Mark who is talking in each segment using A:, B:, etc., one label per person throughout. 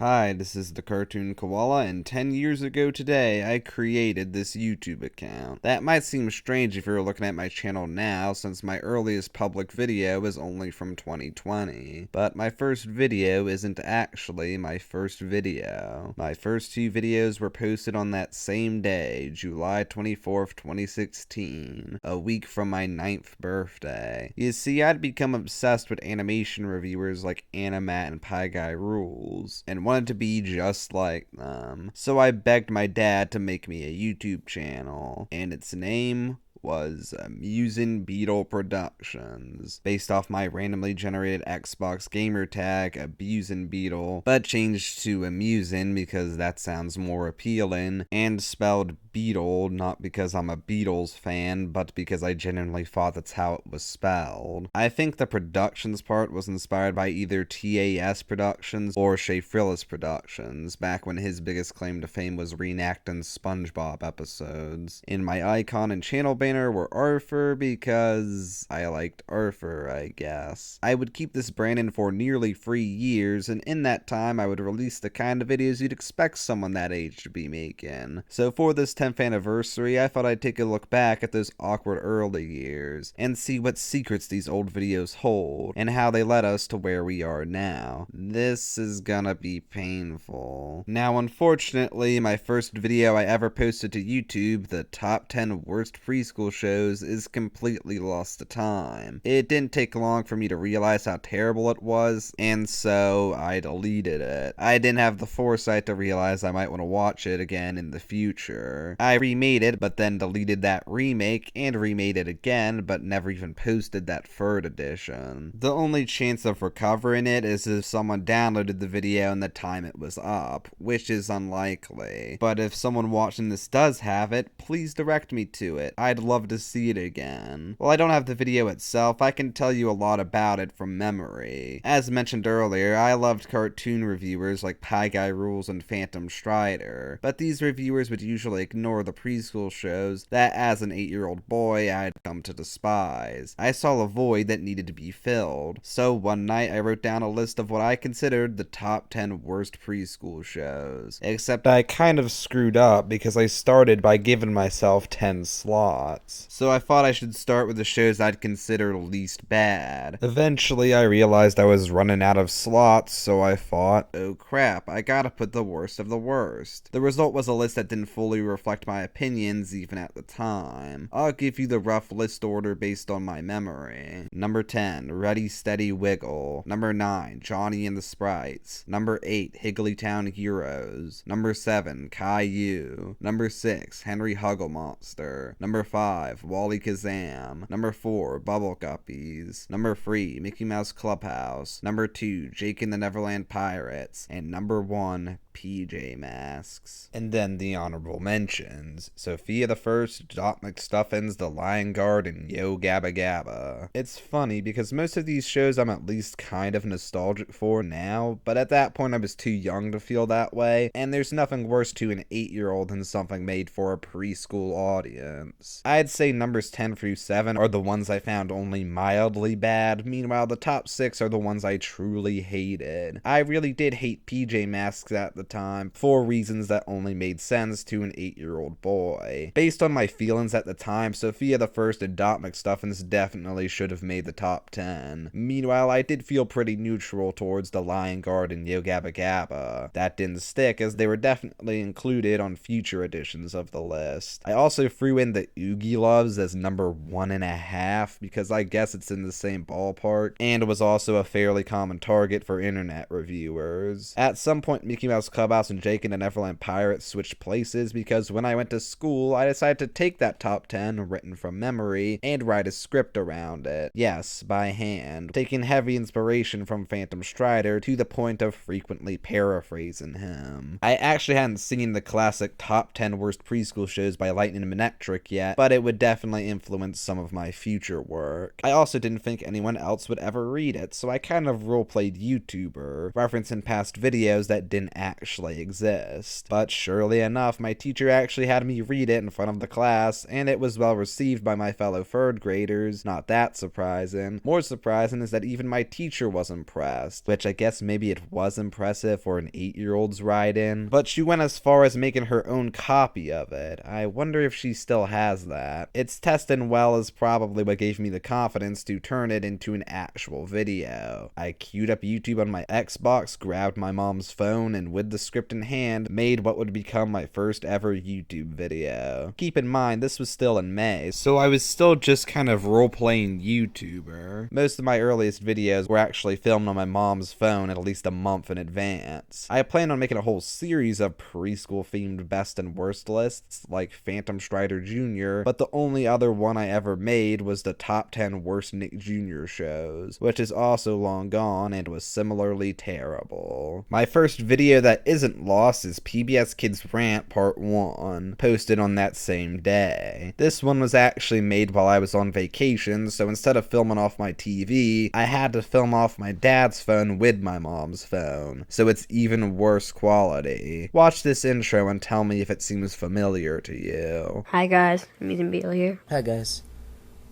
A: Hi, this is the Cartoon Koala, and 10 years ago today, I created this YouTube account. That might seem strange if you're looking at my channel now, since my earliest public video is only from 2020. But my first video isn't actually my first video. My first two videos were posted on that same day, July 24th, 2016, a week from my 9th birthday. You see, I'd become obsessed with animation reviewers like Animat and Pie Guy Rules, and wanted to be just like them. So I begged my dad to make me a YouTube channel, and its name was Amusin' Beetle Productions, based off my randomly generated Xbox gamer tag, Abusin' Beetle, but changed to Amusin' because that sounds more appealing, and spelled Beetle, not because I'm a Beatles fan, but because I genuinely thought that's how it was spelled. I think the productions part was inspired by either TAS Productions or Shea Frillis Productions, back when his biggest claim to fame was reenacting SpongeBob episodes. In my icon and channel banner were Arthur because I liked Arthur, I guess. I would keep this branding for nearly 3 years, and in that time I would release the kind of videos you'd expect someone that age to be making. So for this 10th anniversary, I thought I'd take a look back at those awkward early years and see what secrets these old videos hold and how they led us to where we are now. This is gonna be painful. Now, unfortunately, my first video I ever posted to YouTube, the top 10 worst preschool shows, is completely lost to time. It didn't take long for me to realize how terrible it was, and so I deleted it. I didn't have the foresight to realize I might want to watch it again in the future. I remade it, but then deleted that remake, and remade it again, but never even posted that third edition. The only chance of recovering it is if someone downloaded the video in the time it was up, which is unlikely. But if someone watching this does have it, please direct me to it. I'd love to see it again. While I don't have the video itself, I can tell you a lot about it from memory. As mentioned earlier, I loved cartoon reviewers like Pie Guy Rules and Phantom Strider, but these reviewers would usually ignore the preschool shows that as an 8-year-old boy I'd come to despise. I saw a void that needed to be filled, so one night I wrote down a list of what I considered the top 10 worst preschool shows. Except I kind of screwed up because I started by giving myself 10 slots. So I thought I should start with the shows I'd consider least bad. Eventually I realized I was running out of slots, so I thought, oh crap, I gotta put the worst of the worst. The result was a list that didn't fully reflect my opinions even at the time. I'll give you the rough list order based on my memory. Number 10, Ready Steady Wiggle. Number 9, Johnny and the Sprites. Number 8, Higglytown Heroes. Number 7, Caillou. Number 6, Henry Huggle Monster. Number 5, Wally Kazam. Number 4, Bubble Guppies. Number 3, Mickey Mouse Clubhouse. Number 2, Jake and the Neverland Pirates. And number 1, PJ Masks. And then the honorable mentions: Sophia the First, Doc McStuffins, The Lion Guard, and Yo Gabba Gabba. It's funny because most of these shows I'm at least kind of nostalgic for now, but at that point I was too young to feel that way, and there's nothing worse to an 8-year-old than something made for a preschool audience. I'd say numbers 10 through 7 are the ones I found only mildly bad, meanwhile the top 6 are the ones I truly hated. I really did hate PJ Masks at the time, for reasons that only made sense to an 8-year-old boy. Based on my feelings at the time, Sophia the First and Doc McStuffins definitely should have made the top 10. Meanwhile, I did feel pretty neutral towards The Lion Guard and Yo Gabba Gabba. That didn't stick, as they were definitely included on future editions of the list. I also threw in the Oogie Loves as number 1.5, because I guess it's in the same ballpark, and was also a fairly common target for internet reviewers. At some point, Mickey Mouse Clubhouse and Jake and the Neverland Pirates switched places because when I went to school, I decided to take that top 10 written from memory and write a script around it. Yes, by hand, taking heavy inspiration from Phantom Strider to the point of frequently paraphrasing him. I actually hadn't seen the classic top 10 worst preschool shows by Lightning Minetric yet, but it would definitely influence some of my future work. I also didn't think anyone else would ever read it, so I kind of roleplayed YouTuber, referencing past videos that didn't actually actually exist. But surely enough, my teacher actually had me read it in front of the class, and it was well received by my fellow 3rd graders. Not that surprising. More surprising is that even my teacher was impressed, which I guess maybe it was impressive for an 8-year-old's write-in, but she went as far as making her own copy of it. I wonder if she still has that. Its testing well is probably what gave me the confidence to turn it into an actual video. I queued up YouTube on my Xbox, grabbed my mom's phone, and with the script in hand, made what would become my first ever YouTube video. Keep in mind, this was still in May, so I was still just kind of role-playing YouTuber. Most of my earliest videos were actually filmed on my mom's phone at least a month in advance. I planned on making a whole series of preschool-themed best and worst lists, like Phantom Strider Jr., but the only other one I ever made was the top 10 worst Nick Jr. shows, which is also long gone and was similarly terrible. My first video that isn't lost is PBS Kids Rant Part 1, posted on that same day. This one was actually made while I was on vacation, so instead of filming off my TV, I had to film off my dad's phone with my mom's phone, so it's even worse quality. Watch this intro and tell me if it seems familiar to you.
B: Hi guys, I'm Ethan Beale here.
C: Hi guys,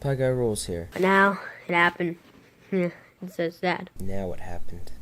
C: Pie Guy Rules here.
B: But now, it happened. It's so sad.
C: Now what happened?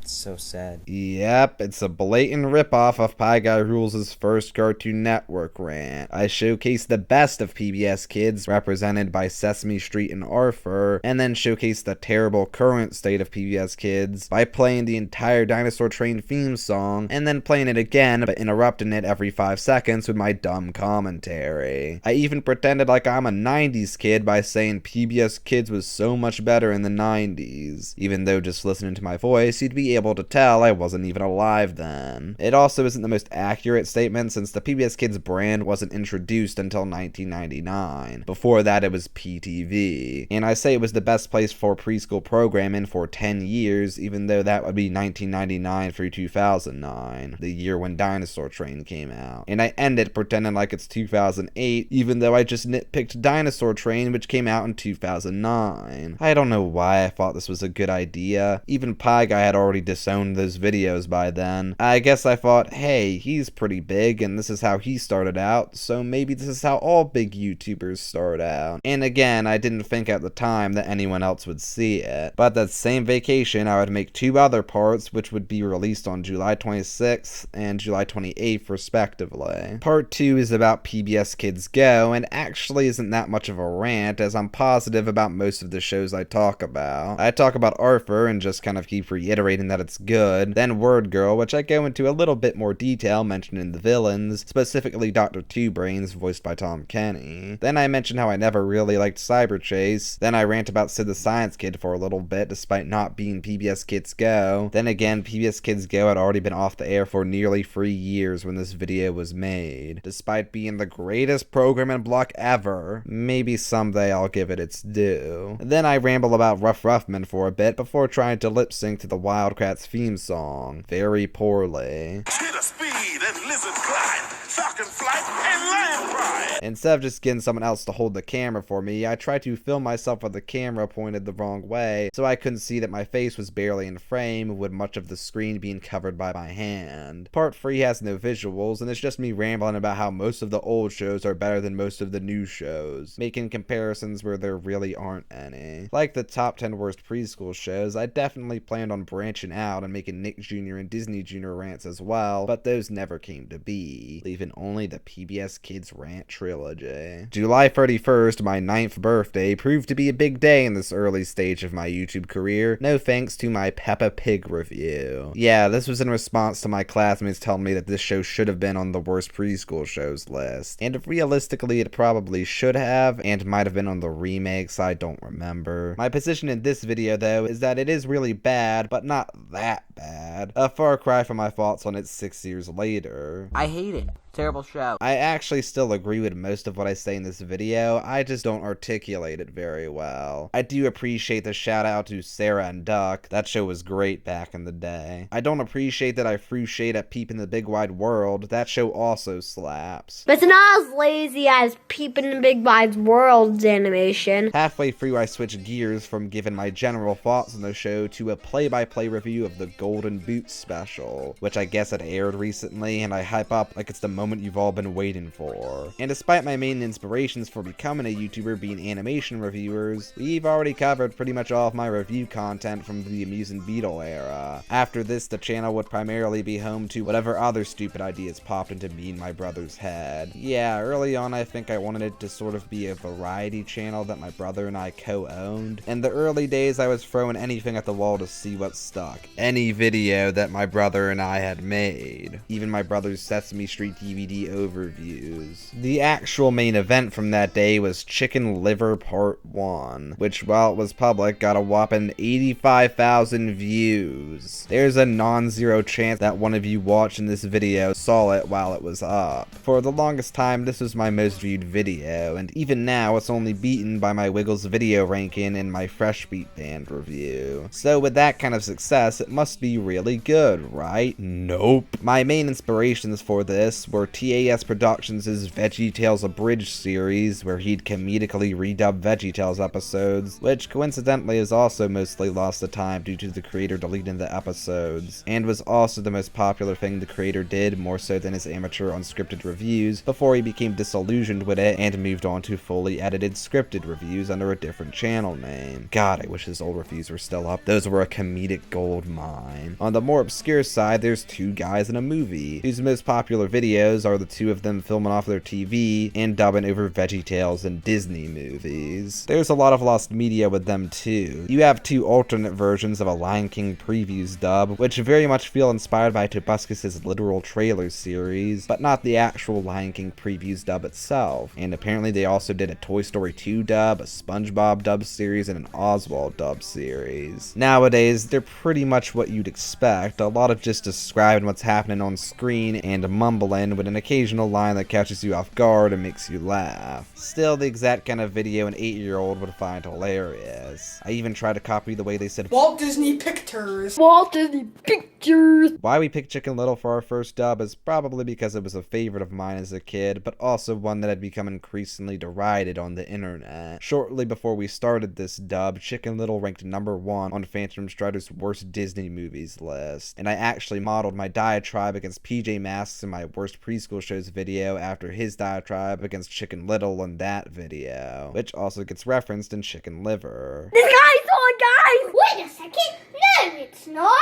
C: It's so sad.
A: Yep, it's a blatant ripoff of Pie Guy Rules' first Cartoon Network rant. I showcase the best of PBS Kids, represented by Sesame Street and Arthur, and then showcase the terrible current state of PBS Kids by playing the entire Dinosaur Train theme song, and then playing it again, but interrupting it every 5 seconds with my dumb commentary. I even pretended like I'm a 90s kid by saying PBS Kids was so much better in the 90s, even though just listening to my voice, you'd be able to tell I wasn't even alive then. It also isn't the most accurate statement since the PBS Kids brand wasn't introduced until 1999. Before that, it was PTV. And I say it was the best place for preschool programming for 10 years, even though that would be 1999 through 2009, the year when Dinosaur Train came out. And I end it pretending like it's 2008, even though I just nitpicked Dinosaur Train, which came out in 2009. I don't know why I thought this was a good idea. Even Pie Guy had already disowned those videos by then. I guess I thought, hey, he's pretty big and this is how he started out, so maybe this is how all big YouTubers start out. And again, I didn't think at the time that anyone else would see it. But that same vacation, I would make 2 other parts, which would be released on July 26th and July 28th respectively. Part 2 is about PBS Kids Go, and actually isn't that much of a rant, as I'm positive about most of the shows I talk about. I talk about Arthur and just kind of keep reiterating that it's good, then Word Girl, which I go into a little bit more detail mentioning the villains, specifically Dr. Two Brains, voiced by Tom Kenny. Then I mention how I never really liked Cyber Chase, then I rant about Sid the Science Kid for a little bit despite not being PBS Kids Go. Then again, PBS Kids Go had already been off the air for nearly 3 years when this video was made, despite being the greatest programming block ever. Maybe someday I'll give it its due. Then I ramble about Rough Ruffman for a bit before trying to lip sync to the Wildcats theme song, very poorly.
D: Cheetah speed and lizard glide, falcon flight and lion pride.
A: Instead of just getting someone else to hold the camera for me, I tried to film myself with the camera pointed the wrong way, so I couldn't see that my face was barely in frame, with much of the screen being covered by my hand. Part 3 has no visuals, and it's just me rambling about how most of the old shows are better than most of the new shows, making comparisons where there really aren't any. Like the top 10 worst preschool shows, I definitely planned on branching out and making Nick Jr. and Disney Jr. rants as well, but those never came to be, leaving only the PBS Kids Rant trilogy. July 31st, my 9th birthday, proved to be a big day in this early stage of my YouTube career, no thanks to my Peppa Pig review. Yeah, this was in response to my classmates telling me that this show should have been on the worst preschool shows list, and realistically it probably should have, and might have been on the remakes, I don't remember. My position in this video though is that it is really bad, but not that bad. A far cry from my thoughts on it 6 years later.
E: I hate it. Terrible show.
A: I actually still agree with most of what I say in this video, I just don't articulate it very well. I do appreciate the shout out to Sarah and Duck, that show was great back in the day. I don't appreciate that I threw shade at Peep in the Big Wide World, that show also slaps.
B: But it's not as lazy as Peep in the Big Wide World's animation.
A: Halfway through I switched gears from giving my general thoughts on the show to a play-by-play review review of the Golden Boot special, which I guess had aired recently, and I hype up like it's the moment you've all been waiting for. And despite my main inspirations for becoming a YouTuber being animation reviewers, we've already covered pretty much all of my review content from the Amusing Beetle era. After this, the channel would primarily be home to whatever other stupid ideas popped into me and my brother's head. Yeah, early on I think I wanted it to sort of be a variety channel that my brother and I co-owned. In the early days I was throwing anything at the wall to see what stuck. Any video that my brother and I had made. Even my brother's Sesame Street DVD overviews. The actual main event from that day was Chicken Liver Part 1, which while it was public got a whopping 85,000 views. There's a non-zero chance that one of you watching this video saw it while it was up. For the longest time this was my most viewed video, and even now it's only beaten by my Wiggles video ranking and my Fresh Beat Band review. So with that kind of success, it must be really good, right? Nope. My main inspirations for this were TAS Productions' VeggieTales Abridged series, where he'd comedically redub VeggieTales episodes, which coincidentally is also mostly lost to time due to the creator deleting the episodes, and was also the most popular thing the creator did, more so than his amateur unscripted reviews, before he became disillusioned with it and moved on to fully edited scripted reviews under a different channel name. God, I wish his old reviews were still up. Those were a comedic gold mine. On the more obscure side, there's Two Guys in a Movie, whose most popular videos are the two of them filming off their TV and dubbing over VeggieTales and Disney movies. There's a lot of lost media with them too. You have two alternate versions of a Lion King previews dub, which very much feel inspired by Tobuscus' literal trailer series, but not the actual Lion King previews dub itself. And apparently they also did a Toy Story 2 dub, a SpongeBob dub series, and an Oswald dub series. Nowadays, they're pretty much what you'd expect, a lot of just describing what's happening on screen and mumbling with an occasional line that catches you off guard and makes you laugh. Still the exact kind of video an 8-year-old would find hilarious. I even tried to copy the way they said
F: Walt Disney Pictures.
B: Walt Disney Pictures.
A: Why we picked Chicken Little for our first dub is probably because it was a favorite of mine as a kid, but also one that had become increasingly derided on the internet. Shortly before we started this dub, Chicken Little ranked #1 on Phantom Strider's worst Disney movies list, and I actually modeled my diatribe against PJ Masks in my worst preschool shows video after his diatribe against Chicken Little in that video, which also gets referenced in Chicken Liver.
B: This guy's on, guys! Wait a second. No, it's not.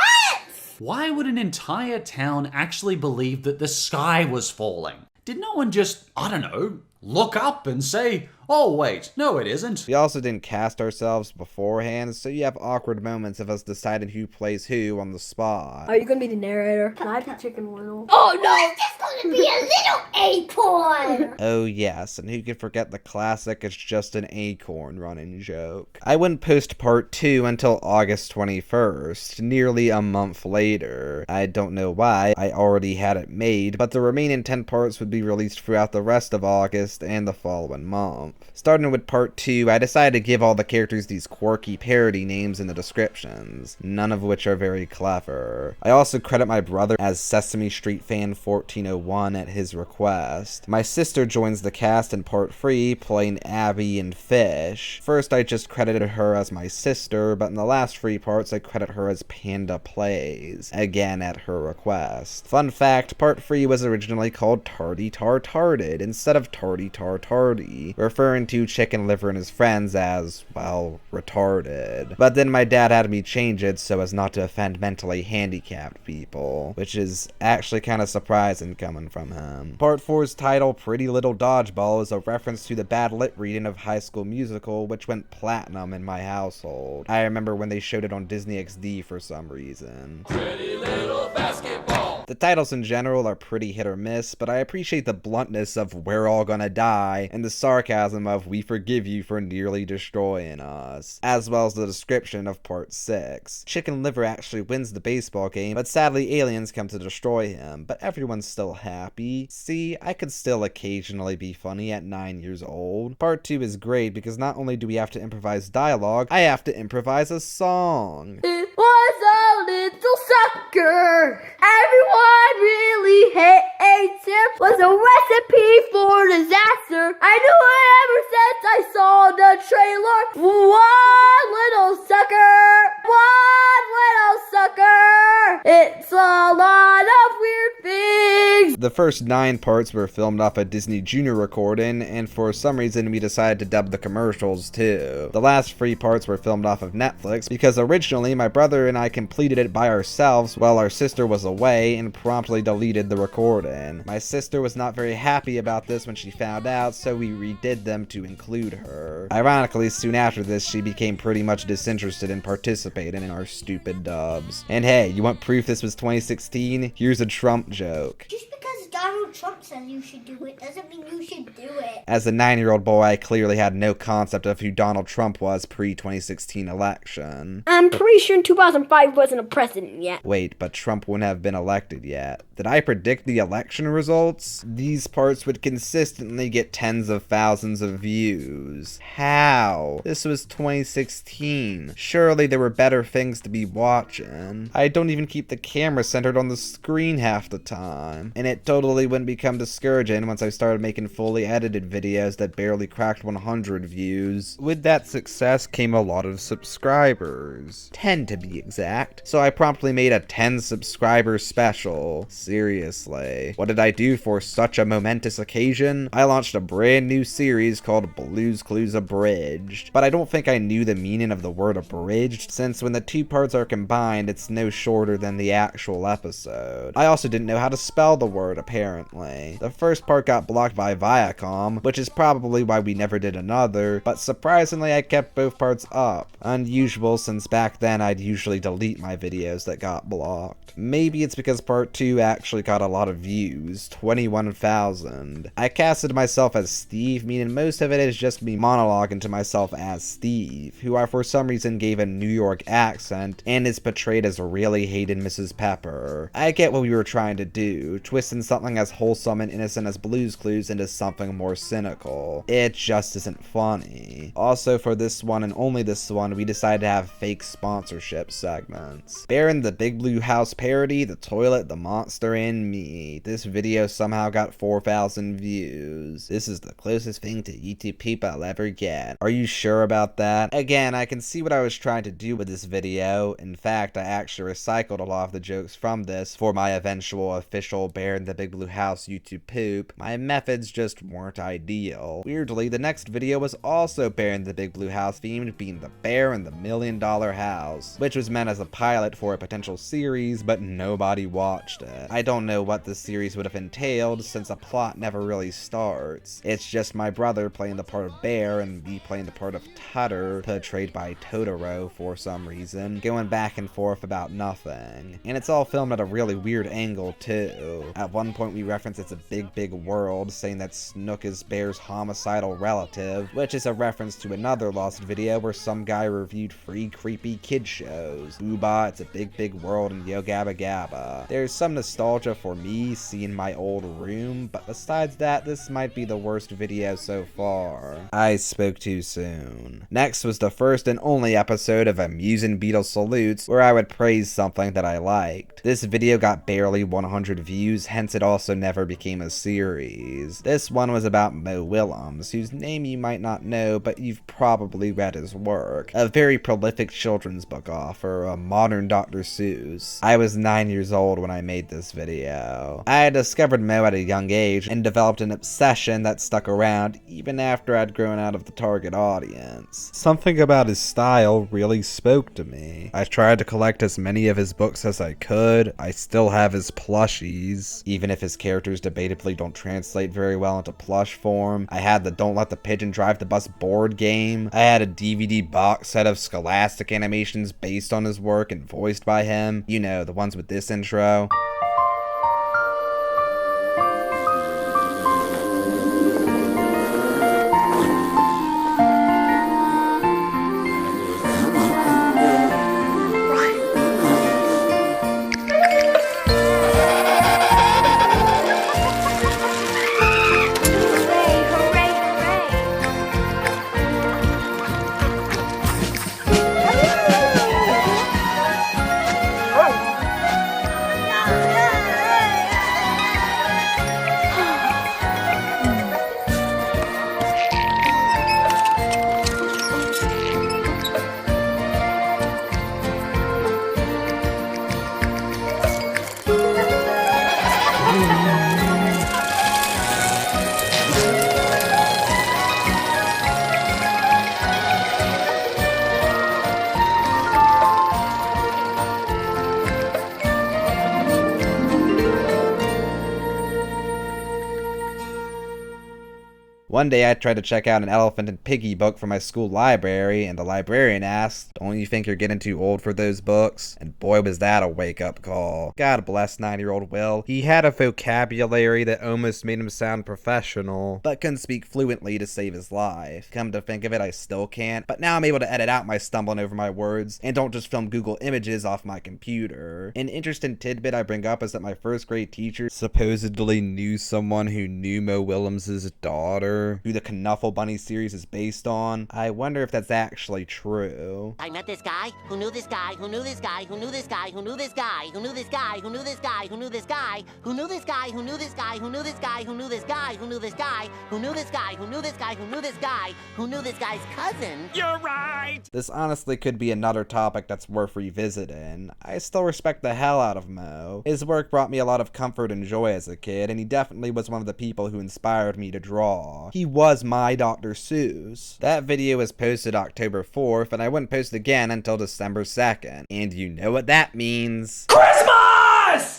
G: Why would an entire town actually believe that the sky was falling? Did no one just, I don't know, look up and say, oh wait, no it isn't?
A: We also didn't cast ourselves beforehand, so you have awkward moments of us deciding who plays who on the spot.
B: Are you gonna be the narrator? Can I be Chicken Little? Oh no! It's gonna be a little acorn!
A: Oh yes, and who could forget the classic "it's just an acorn" running joke. I wouldn't post part 2 until August 21st, nearly a month later. I don't know why, I already had it made, but the remaining 10 parts would be released throughout the rest of August and the following month. Starting with part 2, I decided to give all the characters these quirky parody names in the descriptions, none of which are very clever. I also credit my brother as Sesame Street Fan 1401 at his request. My sister joins the cast in part 3, playing Abby and Fish. First I just credited her as my sister, but in the last 3 parts I credit her as Panda Plays, again at her request. Fun fact, part 3 was originally called Tardy Tar Tarded instead of Tardy Tar Tardy, referring to Chicken Liver and his friends as, well, retarded. But then my dad had me change it so as not to offend mentally handicapped people, which is actually kind of surprising coming from him. Part 4's title, Pretty Little Dodgeball, is a reference to the bad lit reading of High School Musical, which went platinum in my household. I remember when they showed it on Disney XD for some reason. Pretty Little Basketball! The titles in general are pretty hit or miss, but I appreciate the bluntness of "we're all gonna die" and the sarcasm of "we forgive you for nearly destroying us," as well as the description of part 6. Chicken Liver actually wins the baseball game, but sadly aliens come to destroy him, but everyone's still happy. See, I could still occasionally be funny at 9 years old. Part 2 is great because not only do we have to improvise dialogue, I have to improvise a song.
B: It was a little sucker. Everyone really hates him. Was a recipe for disaster. I knew it ever since I saw the trailer. One little sucker. One little sucker. boys!
A: The first 9 parts were filmed off a Disney Junior recording, and for some reason we decided to dub the commercials too. The last 3 parts were filmed off of Netflix because originally my brother and I completed it by ourselves while our sister was away and promptly deleted the recording. My sister was not very happy about this when she found out, so we redid them to include her. Ironically, soon after this, she became pretty much disinterested in participating in our stupid dubs. And hey, you want proof this was 2016? Here's a Trump joke.
B: Just because Donald Trump says you should do it doesn't mean you should do it.
A: As a 9-year-old boy, I clearly had no concept of who Donald Trump was pre-2016 election.
B: I'm pretty sure in 2005 wasn't a president yet.
A: Wait, but Trump wouldn't have been elected yet. Did I predict the election results? These parts would consistently get tens of thousands of views. How? This was 2016. Surely there were better things to be watching. I don't even keep the camera centered on the screen half the time. And it totally wouldn't become discouraging once I started making fully edited videos that barely cracked 100 views. With that success came a lot of subscribers. 10 to be exact. So I promptly made a 10 subscriber special. Seriously. What did I do for such a momentous occasion? I launched a brand new series called Blue's Clues Abridged. But I don't think I knew the meaning of the word abridged, since when the 2 parts are combined, it's no shorter than the actual episode. I also didn't know how to spell the word, apparently. The first part got blocked by Viacom, which is probably why we never did another, but surprisingly I kept both parts up. Unusual, since back then I'd usually delete my videos that got blocked. Maybe it's because part 2 actually got a lot of views, 21,000. I casted myself as Steve, meaning most of it is just me monologuing to myself as Steve, who I for some reason gave a New York accent and is portrayed as really hated Mrs. Pepper. I get what we were trying to do, twisting something as wholesome and innocent as Blue's Clues into something more cynical. It just isn't funny. Also, for this one and only this one, we decided to have fake sponsorship segments. Bear in the Big Blue House parody, the toilet, the monster, and me. This video somehow got 4,000 views. This is the closest thing to YouTube people I'll ever get. Are you sure about that? Again, I can see what I was trying to do with this video. In fact, I actually recycled a lot of the jokes from this for my eventual official Bear in the Big Blue House YouTube poop. My methods just weren't ideal. Weirdly, the next video was also Bear in the Big Blue House themed, being the Bear in the $1 Million House, which was meant as a pilot for a potential series, but nobody watched it. I don't know what the series would have entailed, since a plot never really starts. It's just my brother playing the part of Bear and me playing the part of Tutter, portrayed by Totoro for some reason, going back and forth about nothing. And it's all filmed at a really weird angle too. At one point we reference It's a Big Big World, saying that Snook is Bear's homicidal relative, which is a reference to another lost video where some guy reviewed free creepy kid shows. Booba, It's a Big Big World, and Yo Gabba Gabba. There's some nostalgia for me seeing my old room, but besides that, this might be the worst video so far. I spoke too soon. Next was the first and only episode of Amusing Beetle Salutes, where I would praise something that I liked. This video got barely 100 views, hence it also never became a series. This one was about Mo Willems, whose name you might not know, but you've probably read his work. A very prolific children's book author, a modern Dr. Seuss. I was 9 years old when I made this video. I had discovered Mo at a young age and developed an obsession that stuck around even after I'd grown out of the target audience. Something about his style really spoke to me. I tried to collect as many of his books as I could. I still have his plushies, even if his characters debatably don't translate very well into plush form. I had the Don't Let the Pigeon Drive the Bus board game. I had a DVD box set of Scholastic animations based on his work and voiced by him. You know, the ones with this intro. One day I tried to check out an Elephant and Piggy book from my school library, and the librarian asked, "Don't you think you're getting too old for those books?" And boy was that a wake-up call. God bless 9-year-old Will. He had a vocabulary that almost made him sound professional, but couldn't speak fluently to save his life. Come to think of it, I still can't, but now I'm able to edit out my stumbling over my words and don't just film Google images off my computer. An interesting tidbit I bring up is that my first grade teacher supposedly knew someone who knew Mo Willems' daughter, who the Knuffle Bunny series is based on. I wonder if that's actually true.
E: I met this guy who knew this guy who knew this guy who knew this guy who knew this guy who knew this guy who knew this guy who knew this guy who knew this guy who knew this guy who knew this guy who knew this guy who knew this guy who knew this guy who knew this guy who knew this guy who knew this guy's cousin.
D: You're right.
A: This honestly could be another topic that's worth revisiting. I still respect the hell out of Mo. His work brought me a lot of comfort and joy as a kid, and he definitely was one of the people who inspired me to draw. He was my Dr. Seuss. That video was posted October 4th, and I wouldn't post again until December 2nd. And you know what that means.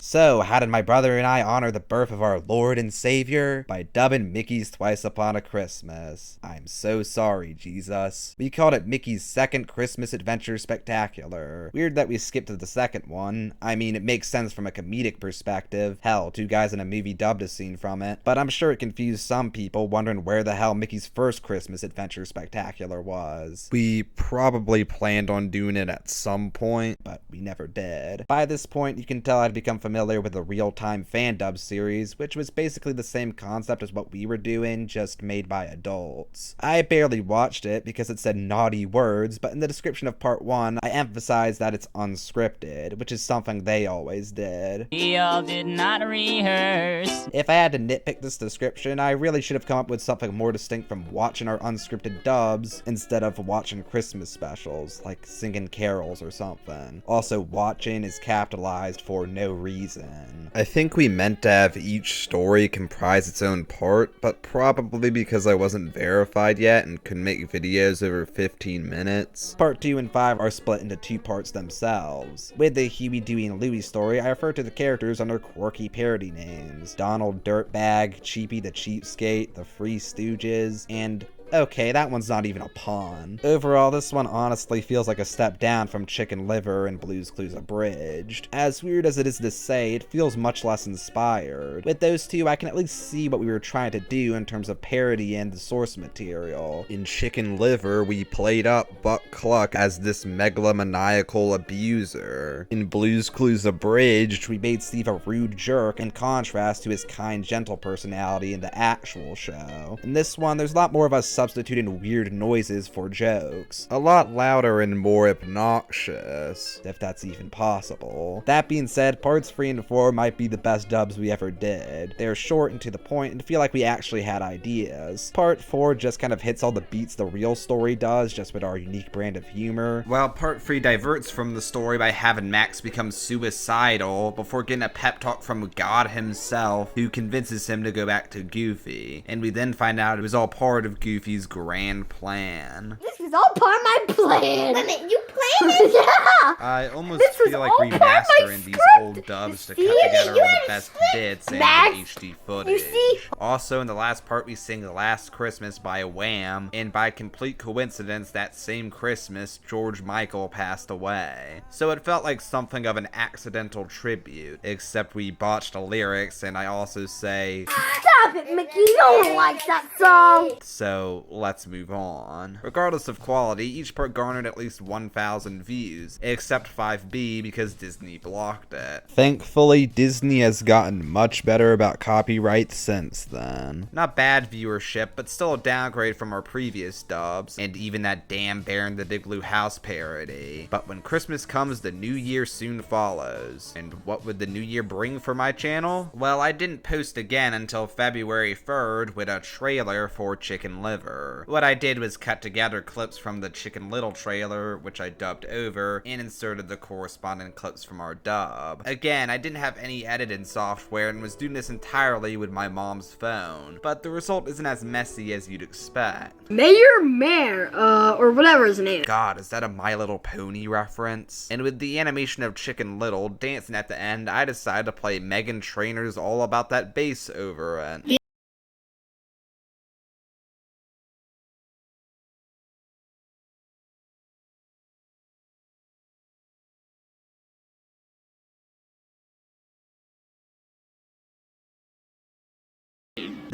A: So, how did my brother and I honor the birth of our Lord and Savior? By dubbing Mickey's Twice Upon a Christmas. I'm so sorry, Jesus. We called it Mickey's Second Christmas Adventure Spectacular. Weird that we skipped to the second one. I mean, it makes sense from a comedic perspective. Hell, 2 guys in a movie dubbed a scene from it. But I'm sure it confused some people wondering where the hell Mickey's first Christmas Adventure Spectacular was. We probably planned on doing it at some point, but we never did. By this point, you can tell I'd become familiar with the real-time fan dub series, which was basically the same concept as what we were doing, just made by adults. I barely watched it because it said naughty words, but in the description of part 1, I emphasized that it's unscripted, which is something they always did.
F: We all did not rehearse.
A: If I had to nitpick this description, I really should have come up with something more distinct from watching our unscripted dubs instead of watching Christmas specials, like singing carols or something. Also, watching is capitalized for no reason. I think we meant to have each story comprise its own part, but probably because I wasn't verified yet and couldn't make videos over 15 minutes. Part 2 and 5 are split into 2 parts themselves. With the Huey, Dewey, and Louie story, I refer to the characters under quirky parody names. Donald Dirtbag, Cheapy the Cheapskate, the Three Stooges, and okay, that one's not even a pun. Overall, this one honestly feels like a step down from Chicken Liver and Blue's Clues Abridged. As weird as it is to say, it feels much less inspired. With those two, I can at least see what we were trying to do in terms of parody and the source material. In Chicken Liver, we played up Buck Cluck as this megalomaniacal abuser. In Blue's Clues Abridged, we made Steve a rude jerk in contrast to his kind, gentle personality in the actual show. In this one, there's a lot more of us substituting weird noises for jokes. A lot louder and more obnoxious, if that's even possible. That being said, parts 3 and 4 might be the best dubs we ever did. They're short and to the point and feel like we actually had ideas. Part 4 just kind of hits all the beats the real story does, just with our unique brand of humor, while part 3 diverts from the story by having Max become suicidal before getting a pep talk from God himself, who convinces him to go back to Goofy. And we then find out it was all part of Goofy's grand plan.
B: This was all part of my plan. Wait a minute, you planned it? Yeah.
A: I almost
B: This was
A: feel like
B: all part of my
A: remastering these
B: script.
A: old dubs to
B: You
A: cut
B: see?
A: together all
B: You
A: the
B: had a
A: best
B: script,
A: bits and
B: Max.
A: the HD footage.
B: You see?
A: Also, in the last part, we sing The Last Christmas by Wham, and by complete coincidence, that same Christmas, George Michael passed away. So it felt like something of an accidental tribute, except we botched the lyrics, and I also say,
B: Stop it, Mickey. No one likes that song.
A: so let's move on. Regardless of quality, each part garnered at least 1,000 views, except 5B because Disney blocked it. Thankfully, Disney has gotten much better about copyright since then. Not bad viewership, but still a downgrade from our previous dubs, and even that damn Baron the Igloo House parody. But when Christmas comes, the new year soon follows. And what would the new year bring for my channel? Well, I didn't post again until February 3rd with a trailer for Chicken Liver. What I did was cut together clips from the Chicken Little trailer, which I dubbed over, and inserted the corresponding clips from our dub. Again, I didn't have any editing software and was doing this entirely with my mom's phone, but the result isn't as messy as you'd expect.
B: Mayor, or whatever his name is.
A: God, is that a My Little Pony reference? And with the animation of Chicken Little dancing at the end, I decided to play Meghan Trainor's All About That Bass over it.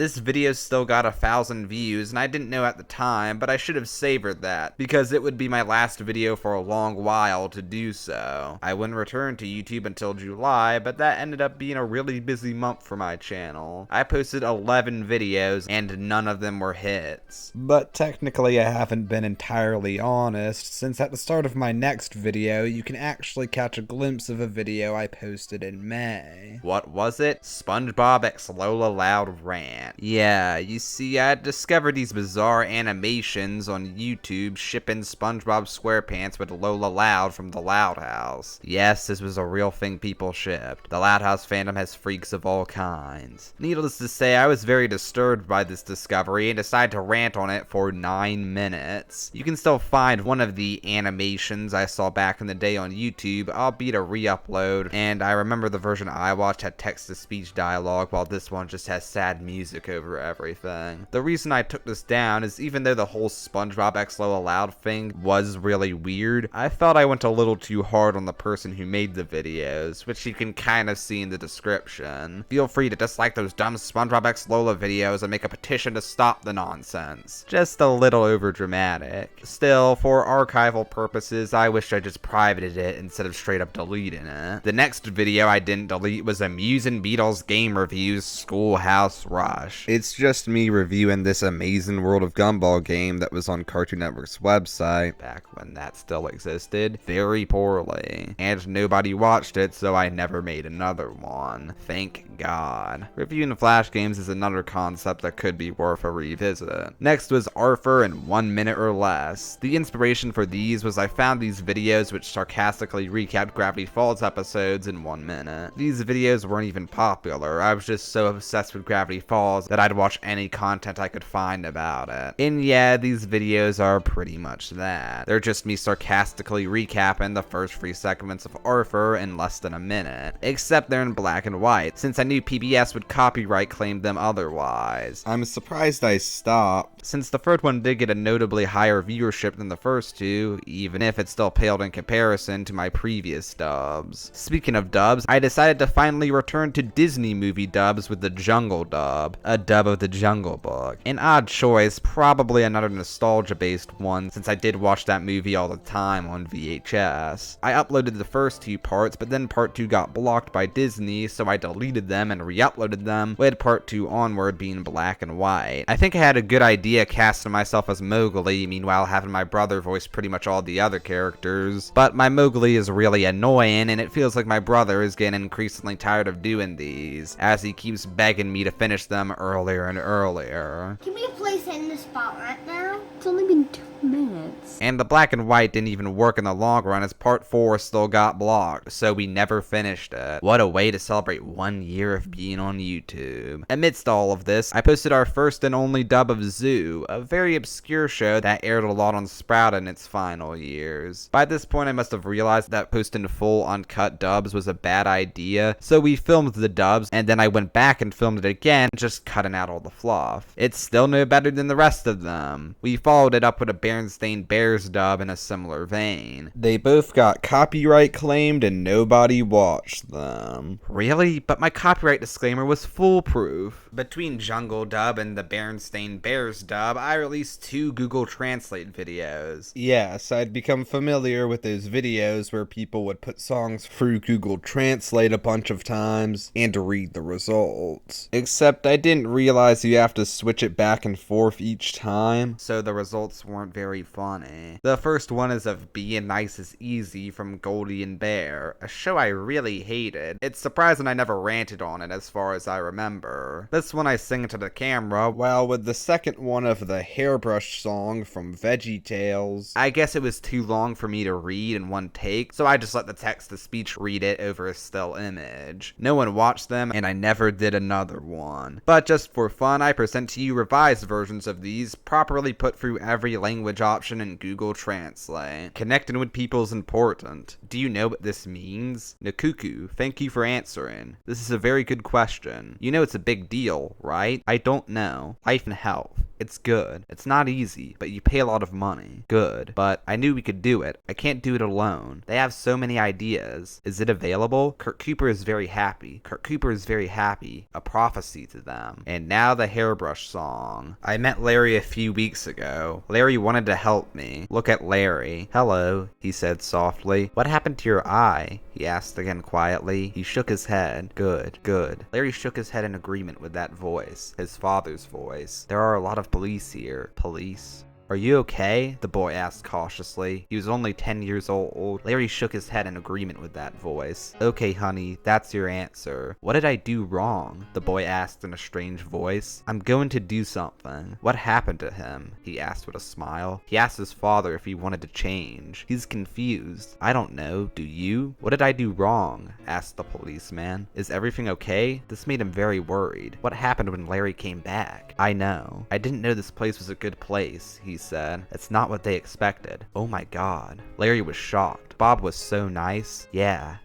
A: This video still got 1,000 views, and I didn't know at the time, but I should have savored that, because it would be my last video for a long while to do so. I wouldn't return to YouTube until July, but that ended up being a really busy month for my channel. I posted 11 videos, and none of them were hits. But technically I haven't been entirely honest, since at the start of my next video, you can actually catch a glimpse of a video I posted in May. What was it? SpongeBob x Lola Loud Rant. Yeah, you see, I had discovered these bizarre animations on YouTube shipping SpongeBob SquarePants with Lola Loud from the Loud House. Yes, this was a real thing people shipped. The Loud House fandom has freaks of all kinds. Needless to say, I was very disturbed by this discovery and decided to rant on it for 9 minutes. You can still find one of the animations I saw back in the day on YouTube, albeit a re-upload, and I remember the version I watched had text-to-speech dialogue, while this one just has sad music over everything. The reason I took this down is even though the whole SpongeBob x Lola Loud thing was really weird, I felt I went a little too hard on the person who made the videos, which you can kind of see in the description. Feel free to dislike those dumb SpongeBob x Lola videos and make a petition to stop the nonsense. Just a little overdramatic. Still, for archival purposes, I wish I just privated it instead of straight up deleting it. The next video I didn't delete was Amusing Beatles Game Reviews Schoolhouse Rush. It's just me reviewing this Amazing World of Gumball game that was on Cartoon Network's website, back when that still existed, very poorly. And nobody watched it, so I never made another one. Thank God. Reviewing Flash games is another concept that could be worth a revisit. Next was Arthur in 1 minute or less. The inspiration for these was I found these videos which sarcastically recapped Gravity Falls episodes in 1 minute. These videos weren't even popular. I was just so obsessed with Gravity Falls that I'd watch any content I could find about it. And yeah, these videos are pretty much that. They're just me sarcastically recapping the first 3 segments of Arthur in less than a minute. Except they're in black and white, since I knew PBS would copyright claim them otherwise. I'm surprised I stopped, since the third one did get a notably higher viewership than the first two, even if it still paled in comparison to my previous dubs. Speaking of dubs, I decided to finally return to Disney movie dubs with the Jungle dub, a dub of the Jungle Book. An odd choice, probably another nostalgia-based one, since I did watch that movie all the time on VHS. I uploaded the first 2 parts, but then part 2 got blocked by Disney, so I deleted them and re-uploaded them, with part 2 onward being black and white. I think I had a good idea casting myself as Mowgli, meanwhile having my brother voice pretty much all the other characters, but my Mowgli is really annoying, and it feels like my brother is getting increasingly tired of doing these, as he keeps begging me to finish them earlier and earlier.
B: Can we please end the spot right now? It's only been 2 minutes.
A: And the black and white didn't even work in the long run, as part 4 still got blocked, so we never finished it. What a way to celebrate 1 year of being on YouTube. Amidst all of this, I posted our first and only dub of Zoo, a very obscure show that aired a lot on Sprout in its final years. By this point, I must have realized that posting full uncut dubs was a bad idea, so we filmed the dubs, and then I went back and filmed it again, just cutting out all the fluff. It's still no better than the rest of them. We followed it up with a Berenstain Bears dub in a similar vein. They both got copyright claimed and nobody watched them. Really? But my copyright disclaimer was foolproof. Between Jungle dub and the Berenstain Bears dub, I released 2 Google Translate videos. Yes, I'd become familiar with those videos where people would put songs through Google Translate a bunch of times and read the results. Except I didn't realize you have to switch it back and forth each time, so the results weren't very funny. The first one is of Being Nice is Easy from Goldie and Bear, a show I really hated. It's surprising I never ranted on it as far as I remember. This one I sing to the camera, while with the second one of the Hairbrush song from VeggieTales, I guess it was too long for me to read in one take, so I just let the text-to-speech read it over a still image. No one watched them, and I never did another one. But just for fun, I present to you revised versions of these, properly put through every language option in Google Translate. Connecting with people is important. Do you know what this means? Nakuku, thank you for answering. This is a very good question. You know it's a big deal, right? I don't know. Life and health. It's good. It's not easy, but you pay a lot of money. Good. But I knew we could do it. I can't do it alone. They have so many ideas. Is it available? Kurt Cooper is very happy. Kurt Cooper is very happy. A prophecy to them. And now the hairbrush song. I met Larry a few weeks ago. Larry wanted to help me. Look at Larry. Hello, he said softly. What happened to your eye? He asked again quietly. He shook his head. Good, good. Larry shook his head in agreement with that voice. His father's voice. There are a lot of police here. Police? Are you okay? The boy asked cautiously. He was only 10 years old. Larry shook his head in agreement with that voice. Okay, honey, that's your answer. What did I do wrong? The boy asked in a strange voice. I'm going to do something. What happened to him? He asked with a smile. He asked his father if he wanted to change. He's confused. I don't know. Do you? What did I do wrong? Asked the policeman. Is everything okay? This made him very worried. What happened when Larry came back? I know. I didn't know this place was a good place, he said. It's not what they expected. Oh my god. Larry was shocked. Bob was so nice. Yeah,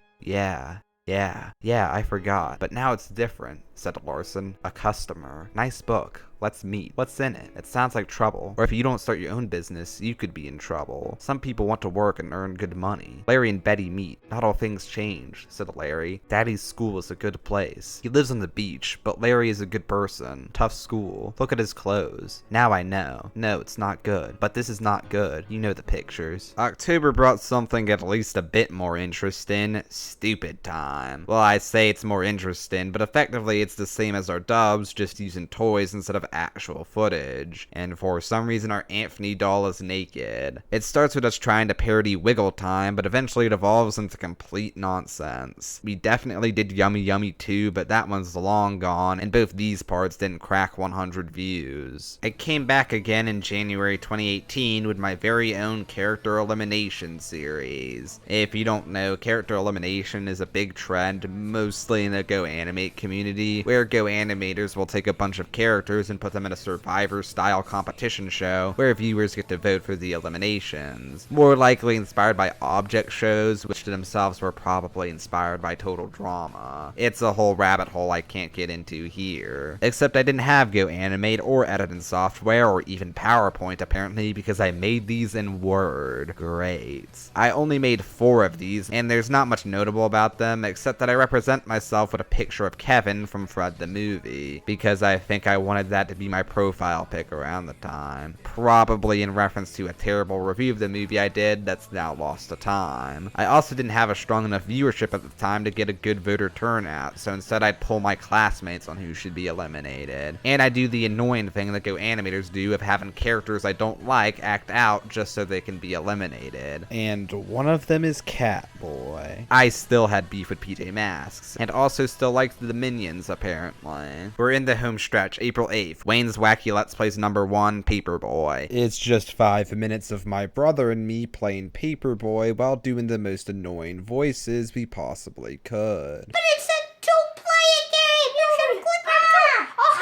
A: I forgot. But now it's different, said Larson. A customer. Nice book. Let's meet. What's in it? It sounds like trouble. Or if you don't start your own business, you could be in trouble. Some people want to work and earn good money. Larry and Betty meet. Not all things change, said Larry. Daddy's school is a good place. He lives on the beach, but Larry is a good person. Tough school. Look at his clothes. Now I know. No, it's not good. But this is not good. You know the pictures. October brought something at least a bit more interesting. Stupid time. Well, I say it's more interesting, but effectively it's the same as our dubs, just using toys instead of actual footage, and for some reason our Anthony doll is naked. It starts with us trying to parody Wiggle Time, but eventually it evolves into complete nonsense. We definitely did Yummy Yummy 2, but that one's long gone, and both these parts didn't crack 100 views. I came back again in January 2018 with my very own character elimination series. If you don't know, character elimination is a big trend, mostly in the Go Animate community, where Go Animators will take a bunch of characters and put them in a Survivor-style competition show where viewers get to vote for the eliminations. More likely inspired by object shows, which themselves were probably inspired by Total Drama. It's a whole rabbit hole I can't get into here. Except I didn't have Go Animate or editing software or even PowerPoint apparently because I made these in Word. Great. I only made 4 of these, and there's not much notable about them except that I represent myself with a picture of Kevin from Fred the Movie, because I think I wanted that to be my profile pic around the time. Probably in reference to a terrible review of the movie I did that's now lost to time. I also didn't have a strong enough viewership at the time to get a good voter turnout, so instead I'd pull my classmates on who should be eliminated. And I do the annoying thing that Go Animators do of having characters I don't like act out just so they can be eliminated.
H: And one of them is Catboy.
A: I still had beef with PJ Masks, and also still liked the Minions apparently. We're in the home stretch, April 8th. Wayne's Wacky Let's Plays #1, Paperboy.
H: It's just 5 minutes of my brother and me playing Paperboy while doing the most annoying voices we possibly could.
B: But it said to play a game! You should click on oh,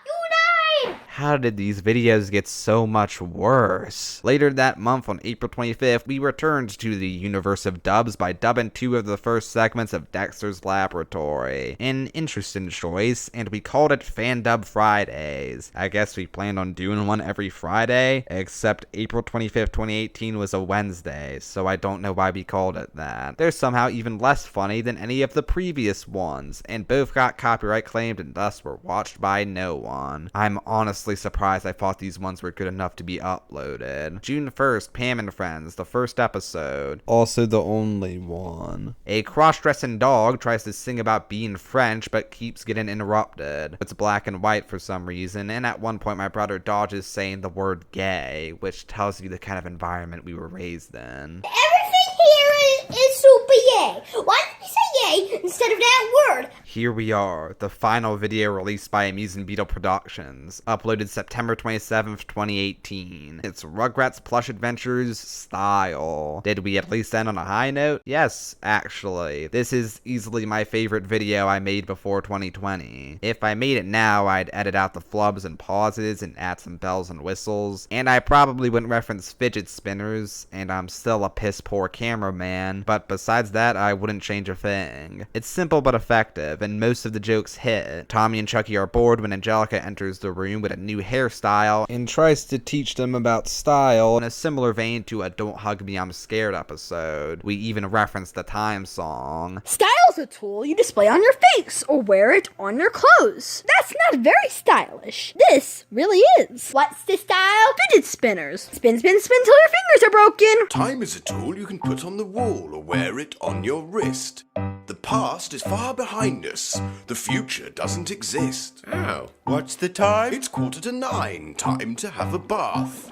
B: you died!
A: How did these videos get so much worse? Later that month on April 25th, we returned to the universe of dubs by dubbing 2 of the first segments of Dexter's Laboratory. An interesting choice, and we called it Fan Dub Fridays. I guess we planned on doing one every Friday, except April 25th, 2018 was a Wednesday, so I don't know why we called it that. They're somehow even less funny than any of the previous ones, and both got copyright claimed and thus were watched by no one. I'm honestly surprised I thought these ones were good enough to be uploaded. June 1st, Pam and Friends, the first episode.
H: Also the only one.
A: A cross-dressing dog tries to sing about being French but keeps getting interrupted. It's black and white for some reason, and at one point my brother dodges saying the word gay, which tells you the kind of environment we were raised in.
B: Everything here is super yay. Why did you say yay instead of that word?
A: Here we are, the final video released by Amusing Beetle Productions, uploaded September 27th, 2018. It's Rugrats Plush Adventures style. Did we at least end on a high note? Yes, actually. This is easily my favorite video I made before 2020. If I made it now, I'd edit out the flubs and pauses and add some bells and whistles, and I probably wouldn't reference fidget spinners, and I'm still a piss poor cameraman, but besides that, I wouldn't change a thing. timing. It's simple but effective, and most of the jokes hit. Tommy and Chucky are bored when Angelica enters the room with a new hairstyle and tries to teach them about style in a similar vein to a Don't Hug Me, I'm Scared episode. We even reference the Time song.
B: Style's a tool you display on your face or wear it on your clothes. That's not very stylish. This really is. What's the style? Fidget spinners. Spin, spin, spin till your fingers are broken.
D: Time is a tool you can put on the wall or wear it on your wrist. The past is far behind us. The future doesn't exist. Oh, what's the time? It's 9:15. Time to have a bath.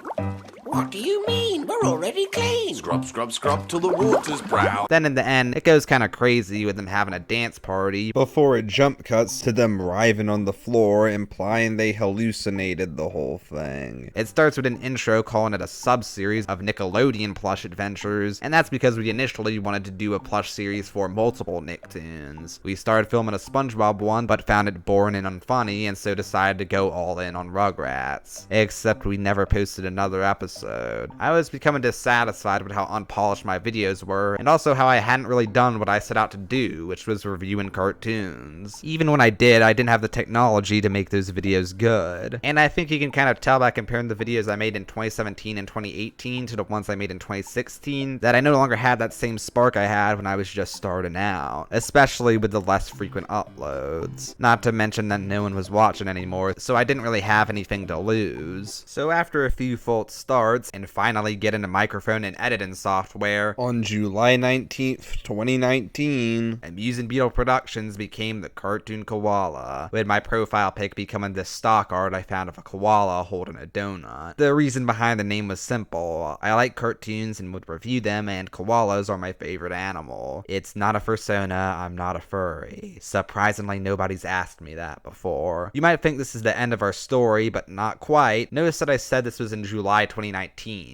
E: What do you mean? We're already clean.
D: Scrub, scrub, scrub till the water's brown.
A: Then in the end, it goes kinda crazy with them having a dance party before it jump cuts to them writhing on the floor, implying they hallucinated the whole thing. It starts with an intro calling it a sub-series of Nickelodeon plush adventures, and that's because we initially wanted to do a plush series for multiple Nicktoons. We started filming a SpongeBob one, but found it boring and unfunny, and so decided to go all in on Rugrats. Except we never posted another episode. I was becoming dissatisfied with how unpolished my videos were, and also how I hadn't really done what I set out to do, which was reviewing cartoons. Even when I did, I didn't have the technology to make those videos good. And I think you can kind of tell by comparing the videos I made in 2017 and 2018 to the ones I made in 2016 that I no longer had that same spark I had when I was just starting out, especially with the less frequent uploads. Not to mention that no one was watching anymore, so I didn't really have anything to lose. So after a few false starts, and finally get into microphone and editing software, on July 19th, 2019, Amusing Beetle Productions became the Cartoon Koala, with my profile pic becoming this stock art I found of a koala holding a donut. The reason behind the name was simple. I like cartoons and would review them, and koalas are my favorite animal. It's not a fursona, I'm not a furry. Surprisingly, nobody's asked me that before. You might think this is the end of our story, but not quite. Notice that I said this was in July 2019,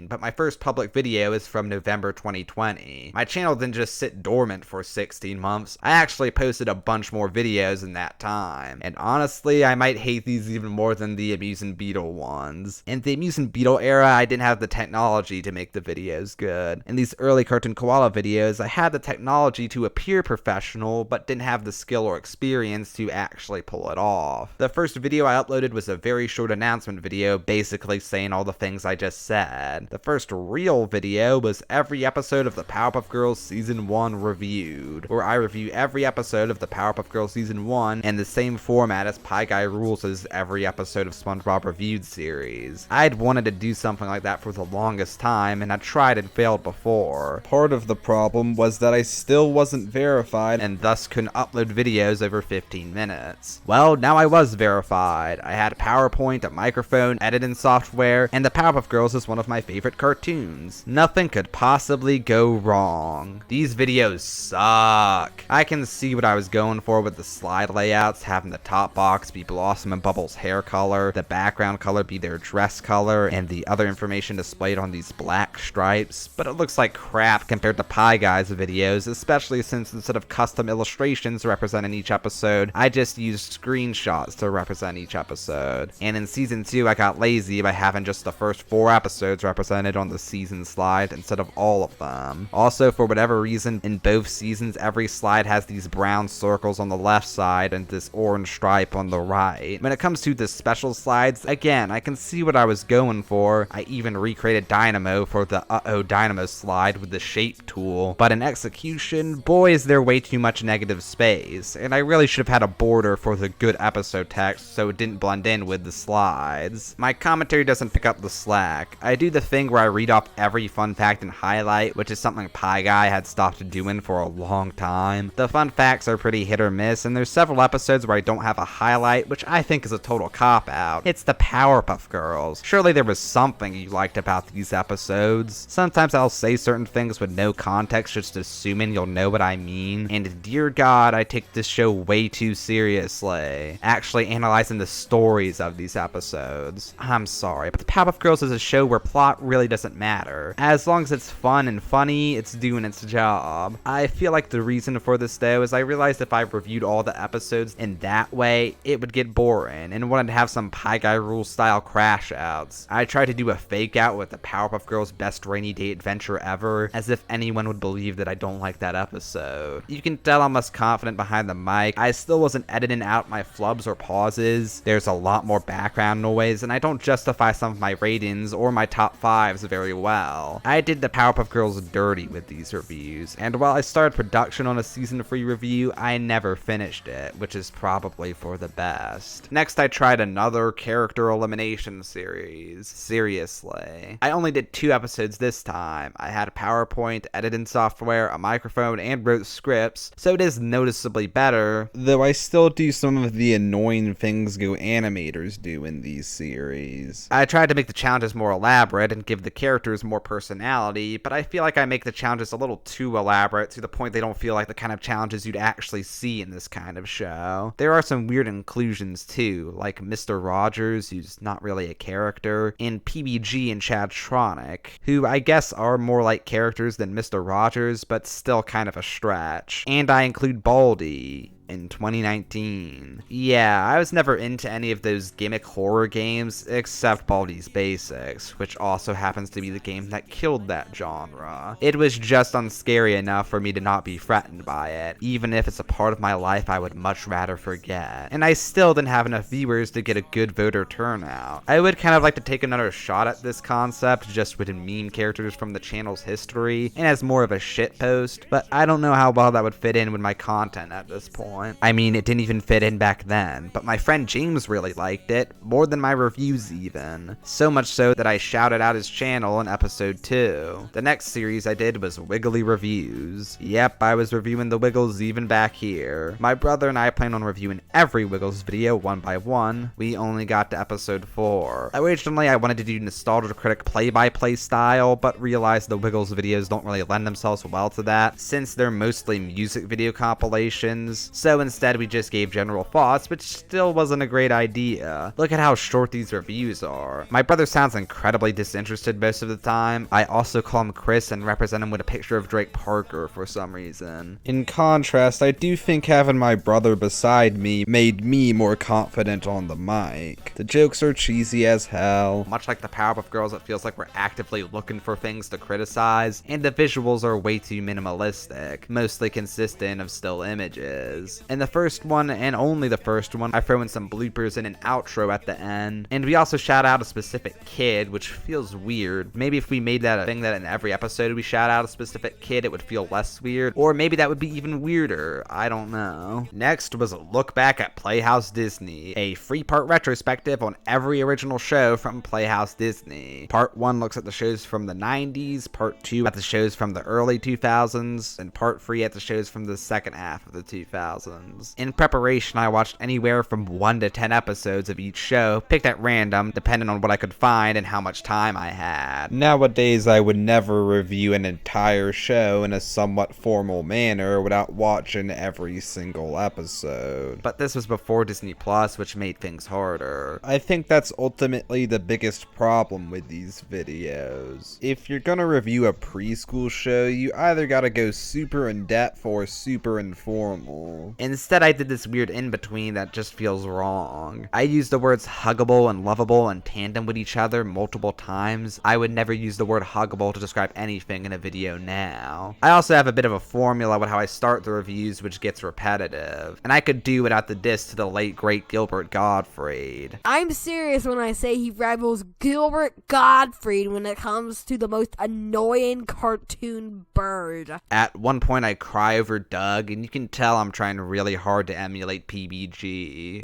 A: but my first public video is from November 2020. My channel didn't just sit dormant for 16 months. I actually posted a bunch more videos in that time. And honestly, I might hate these even more than the Amusing Beetle ones. In the Amusing Beetle era, I didn't have the technology to make the videos good. In these early Cartoon Koala videos, I had the technology to appear professional, but didn't have the skill or experience to actually pull it off. The first video I uploaded was a very short announcement video, basically saying all the things I just said. The first real video was every episode of the Powerpuff Girls Season 1 reviewed, where I review every episode of the Powerpuff Girls Season 1 in the same format as Pie Guy Rules' every episode of SpongeBob Reviewed series. I'd wanted to do something like that for the longest time, and I tried and failed before. Part of the problem was that I still wasn't verified, and thus couldn't upload videos over 15 minutes. Well, now I was verified. I had PowerPoint, a microphone, editing software, and the Powerpuff Girls is one of my favorite cartoons. Nothing could possibly go wrong. These videos suck. I can see what I was going for with the slide layouts, having the top box be Blossom and Bubbles' hair color, the background color be their dress color, and the other information displayed on these black stripes, but it looks like crap compared to Pie Guy's videos, especially since instead of custom illustrations representing each episode, I just used screenshots to represent each episode. And in Season 2, I got lazy by having just the first 4 episodes represented on the season slide instead of all of them. Also, for whatever reason, in both seasons, every slide has these brown circles on the left side and this orange stripe on the right. When it comes to the special slides, again, I can see what I was going for. I even recreated Dynamo for the Uh-oh Dynamo slide with the shape tool, but in execution, boy is there way too much negative space, and I really should have had a border for the good episode text so it didn't blend in with the slides. My commentary doesn't pick up the slack. I do the thing where I read off every fun fact and highlight, which is something Pie Guy had stopped doing for a long time. The fun facts are pretty hit or miss, and there's several episodes where I don't have a highlight, which I think is a total cop-out. It's the Powerpuff Girls. Surely there was something you liked about these episodes. Sometimes I'll say certain things with no context, just assuming you'll know what I mean, and dear God, I take this show way too seriously, actually analyzing the stories of these episodes. I'm sorry, but the Powerpuff Girls is a show where plot really doesn't matter. As long as it's fun and funny, it's doing its job. I feel like the reason for this though is I realized if I reviewed all the episodes in that way, it would get boring and wanted to have some Pie Guy Rule style crash outs. I tried to do a fake out with the Powerpuff Girls best rainy day adventure ever, as if anyone would believe that I don't like that episode. You can tell I'm less confident behind the mic. I still wasn't editing out my flubs or pauses. There's a lot more background noise, and I don't justify some of my ratings or my top 5s very well. I did the Powerpuff Girls dirty with these reviews, and while I started production on a season 3 review, I never finished it, which is probably for the best. Next, I tried another character elimination series. Seriously. I only did 2 episodes this time. I had a PowerPoint, editing software, a microphone, and wrote scripts, so it is noticeably better, though I still do some of the annoying things Go animators do in these series. I tried to make the challenges more elaborate and give the characters more personality, but I feel like I make the challenges a little too elaborate to the point they don't feel like the kind of challenges you'd actually see in this kind of show. There are some weird inclusions too, like Mr. Rogers, who's not really a character, and PBG and Chadtronic, who I guess are more like characters than Mr. Rogers, but still kind of a stretch. And I include Baldy in 2019. Yeah, I was never into any of those gimmick horror games except Baldi's Basics, which also happens to be the game that killed that genre. It was just unscary enough for me to not be threatened by it, even if it's a part of my life I would much rather forget. And I still didn't have enough viewers to get a good voter turnout. I would kind of like to take another shot at this concept just with meme characters from the channel's history and as more of a shitpost, but I don't know how well that would fit in with my content at this point. I mean, it didn't even fit in back then, but my friend James really liked it, more than my reviews even. So much so that I shouted out his channel in episode 2. The next series I did was Wiggly Reviews. Yep, I was reviewing the Wiggles even back here. My brother and I plan on reviewing every Wiggles video one by one. We only got to episode 4. Originally, I wanted to do Nostalgia Critic play-by-play style, but realized the Wiggles videos don't really lend themselves well to that, since they're mostly music video compilations, so instead we just gave general thoughts, which still wasn't a great idea. Look at how short these reviews are. My brother sounds incredibly disinterested most of the time. I also call him Chris and represent him with a picture of Drake Parker for some reason. In contrast, I do think having my brother beside me made me more confident on the mic. The jokes are cheesy as hell. Much like the Powerpuff Girls, it feels like we're actively looking for things to criticize, and the visuals are way too minimalistic, mostly consistent of still images. In the first one, and only the first one, I throw in some bloopers and an outro at the end, and we also shout out a specific kid, which feels weird. Maybe if we made that a thing that in every episode we shout out a specific kid, it would feel less weird, or maybe that would be even weirder. I don't know. Next was a look back at Playhouse Disney, a 3-part retrospective on every original show from Playhouse Disney. Part 1 looks at the shows from the 90s, Part 2 at the shows from the early 2000s, and Part 3 at the shows from the second half of the 2000s. In preparation, I watched anywhere from 1 to 10 episodes of each show, picked at random, depending on what I could find and how much time I had. Nowadays, I would never review an entire show in a somewhat formal manner without watching every single episode. But this was before Disney Plus, which made things harder. I think that's ultimately the biggest problem with these videos. If you're gonna review a preschool show, you either gotta go super in-depth or super informal. Instead, I did this weird in-between that just feels wrong. I used the words huggable and lovable in tandem with each other multiple times. I would never use the word huggable to describe anything in a video now. I also have a bit of a formula with how I start the reviews, which gets repetitive, and I could do without the diss to the late great Gilbert Gottfried.
B: I'm serious when I say he rivals Gilbert Gottfried when it comes to the most annoying cartoon bird. At one point I cry over Doug, and you can tell I'm trying really hard to emulate PBG.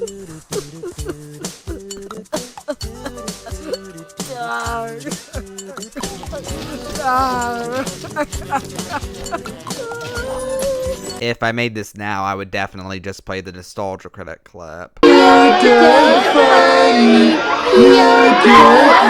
B: If I made this now, I would definitely just play the Nostalgia Critic clip. You're dead funny. You're dead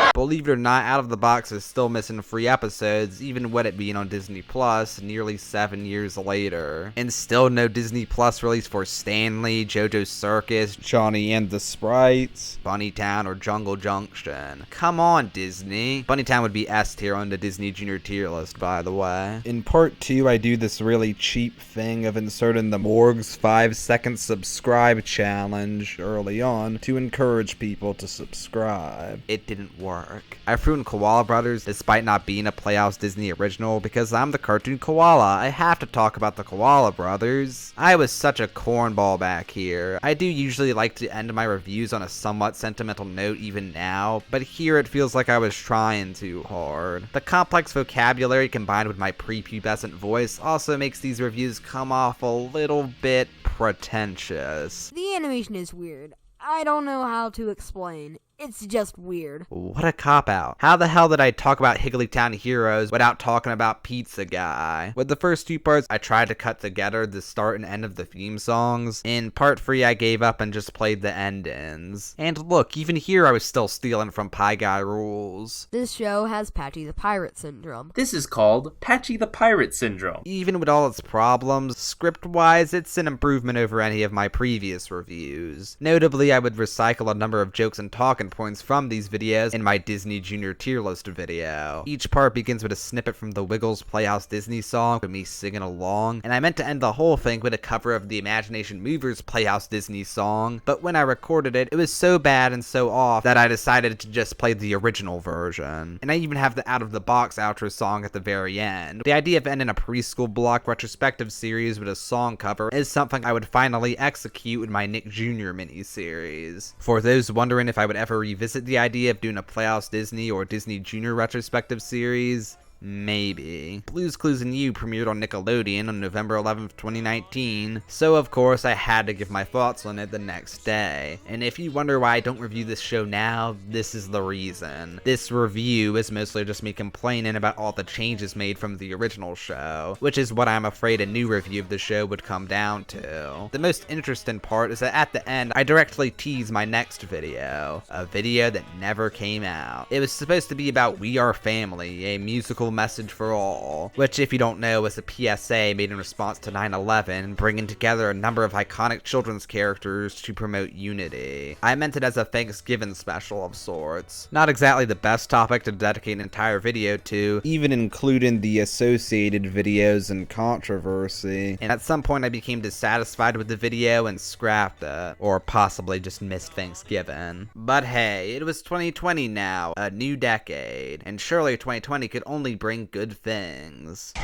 B: funny.
A: Believe it or not, Out of the Box is still missing free episodes, even with it being on Disney Plus nearly 7 years later. And still no Disney Plus release for Stanley, JoJo's Circus,
H: Johnny and the Sprites,
A: Bunnytown, or Jungle Junction. Come on, Disney. Bunnytown would be S tier on the Disney Junior tier list, by the way.
H: In part 2, I do this really cheap thing of inserting the Morg's 5-second subscribe challenge early on to encourage people to subscribe.
A: It didn't work. I threw in Koala Brothers despite not being a Playhouse Disney original because I'm the cartoon koala. I have to talk about the Koala Brothers. I was such a cornball back here. I do usually like to end my reviews on a somewhat sentimental note even now, but here it feels like I was trying too hard. The complex vocabulary combined with my prepubescent voice also makes these reviews come off a little bit pretentious.
B: The animation is weird. I don't know how to explain. It's just weird.
A: What a cop-out. How the hell did I talk about Higglytown Heroes without talking about Pizza Guy? With the first two parts, I tried to cut together the start and end of the theme songs. In part 3, I gave up and just played the end-ins. And look, even here I was still stealing from Pie Guy Rules.
B: This show has Patchy the Pirate syndrome.
I: This is called Patchy the Pirate syndrome.
A: Even with all its problems, script-wise, it's an improvement over any of my previous reviews. Notably, I would recycle a number of jokes and talking points from these videos in my Disney Junior tier list video. Each part begins with a snippet from the Wiggles Playhouse Disney song with me singing along, and I meant to end the whole thing with a cover of the Imagination Movers Playhouse Disney song, but when I recorded it, it was so bad and so off that I decided to just play the original version. And I even have the Out of the Box outro song at the very end. The idea of ending a preschool block retrospective series with a song cover is something I would finally execute with my Nick Jr. miniseries. For those wondering if I would ever revisit the idea of doing a Playhouse Disney or Disney Junior retrospective series, maybe. Blue's Clues and You premiered on Nickelodeon on November 11th, 2019, so of course I had to give my thoughts on it the next day. And if you wonder why I don't review this show now, this is the reason. This review is mostly just me complaining about all the changes made from the original show, which is what I'm afraid a new review of the show would come down to. The most interesting part is that at the end, I directly tease my next video, a video that never came out. It was supposed to be about We Are Family, a musical message for all, which if you don't know is a PSA made in response to 9/11, bringing together a number of iconic children's characters to promote unity. I meant it as a Thanksgiving special of sorts. Not exactly the best topic to dedicate an entire video to,
H: even including the associated videos and controversy.
A: And at some point I became dissatisfied with the video and scrapped it, or possibly just missed Thanksgiving. But hey, it was 2020 now, a new decade, and surely 2020 could only bring good things.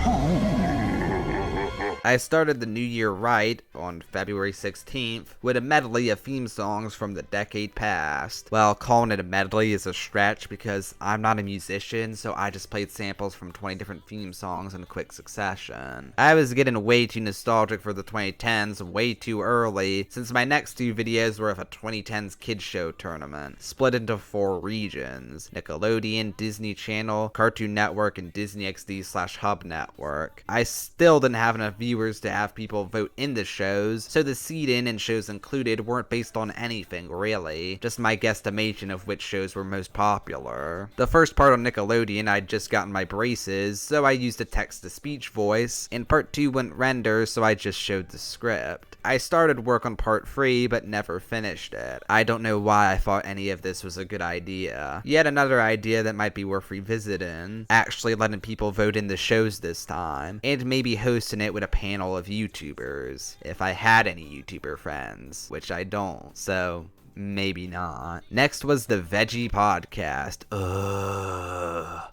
A: I started the new year right, on February 16th, with a medley of theme songs from the decade past. Well, calling it a medley is a stretch because I'm not a musician, so I just played samples from 20 different theme songs in quick succession. I was getting way too nostalgic for the 2010s way too early, since my next two videos were of a 2010s kids show tournament, split into 4 regions: Nickelodeon, Disney Channel, Cartoon Network, and Disney XD/Hub Network. I still didn't have enough viewers to have people vote in the shows, so the seed-in and shows included weren't based on anything really, just my guesstimation of which shows were most popular. The first part on Nickelodeon, I'd just gotten my braces, so I used a text-to-speech voice, and part 2 wouldn't render, so I just showed the script. I started work on part 3, but never finished it. I don't know why I thought any of this was a good idea. Yet another idea that might be worth revisiting, actually letting people vote in the shows this time, and maybe hosting it with a panel of YouTubers, if I had any YouTuber friends, which I don't, so maybe not. Next was the Veggie Podcast.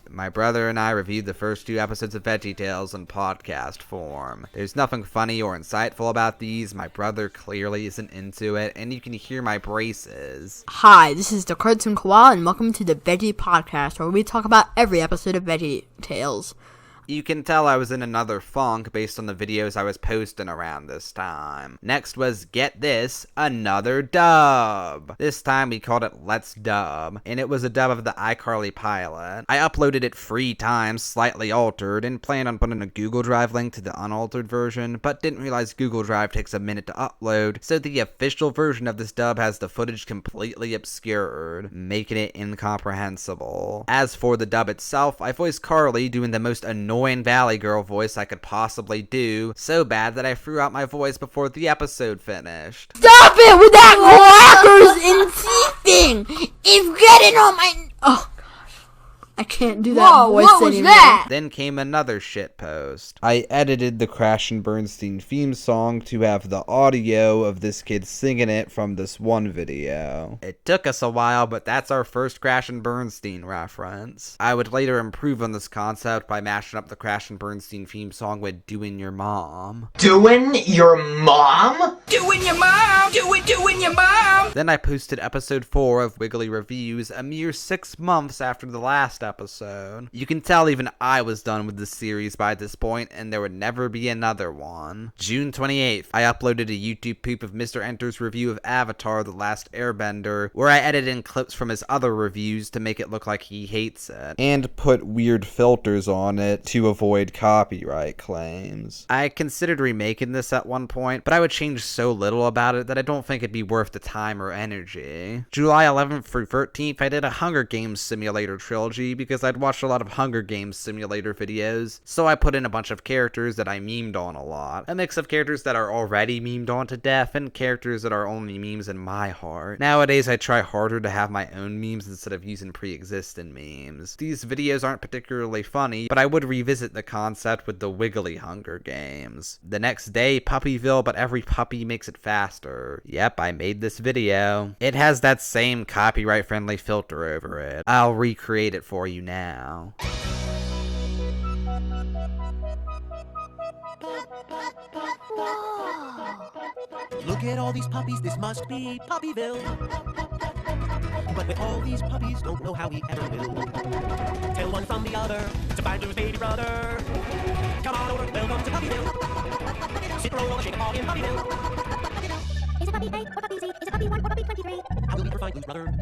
A: My brother and I reviewed the first 2 episodes of VeggieTales in podcast form. There's nothing funny or insightful about these, my brother clearly isn't into it, and you can hear my braces.
B: Hi, this is the Cartoon Koala, and welcome to the Veggie Podcast, where we talk about every episode of VeggieTales.
A: You can tell I was in another funk based on the videos I was posting around this time. Next was, get this, another dub. This time we called it Let's Dub, and it was a dub of the iCarly pilot. I uploaded it 3 times, slightly altered, and planned on putting a Google Drive link to the unaltered version, but didn't realize Google Drive takes a minute to upload, so the official version of this dub has the footage completely obscured, making it incomprehensible. As for the dub itself, I voiced Carly doing the most annoying Valley Girl voice I could possibly do, so bad that I threw out my voice before the episode finished.
B: Stop it with that crackers and teething! It's getting on my... Oh, I can't do that voice what was anymore. That?
A: Then came another shitpost. I edited the Crash and Bernstein theme song to have the audio of this kid singing it from this one video. It took us a while, but that's our first Crash and Bernstein reference. I would later improve on this concept by mashing up the Crash and Bernstein theme song with Doing Your Mom.
J: Doing your mom?
K: Doing your mom! Doing your mom!
A: Then I posted episode 4 of Wiggly Reviews a mere 6 months after the last episode. You can tell even I was done with the series by this point, and there would never be another one. June 28th, I uploaded a YouTube poop of Mr. Enter's review of Avatar: The Last Airbender, where I edited in clips from his other reviews to make it look like he hates it, and put weird filters on it to avoid copyright claims. I considered remaking this at one point, but I would change so little about it that I don't think it'd be worth the time or energy. July 11th through 13th, I did a Hunger Games simulator trilogy because I'd watched a lot of Hunger Games simulator videos, so I put in a bunch of characters that I memed on a lot. A mix of characters that are already memed on to death and characters that are only memes in my heart. Nowadays, I try harder to have my own memes instead of using pre-existing memes. These videos aren't particularly funny, but I would revisit the concept with the Wiggly Hunger Games. The next day, Puppyville, but every puppy makes it faster. Yep, I made this video. It has that same copyright-friendly filter over it. I'll recreate it for you now.
L: Look at all these puppies, this must be Puppyville. But with all these puppies, don't know how we ever will. Tell one from the other, it's a fine blues baby brother. Come on over, welcome to Puppyville. Sit, roll, shake a paw in Puppyville.
M: Is it puppy A or puppy Z? Is it puppy 1 or puppy 23?
L: How will we ever find blues brother?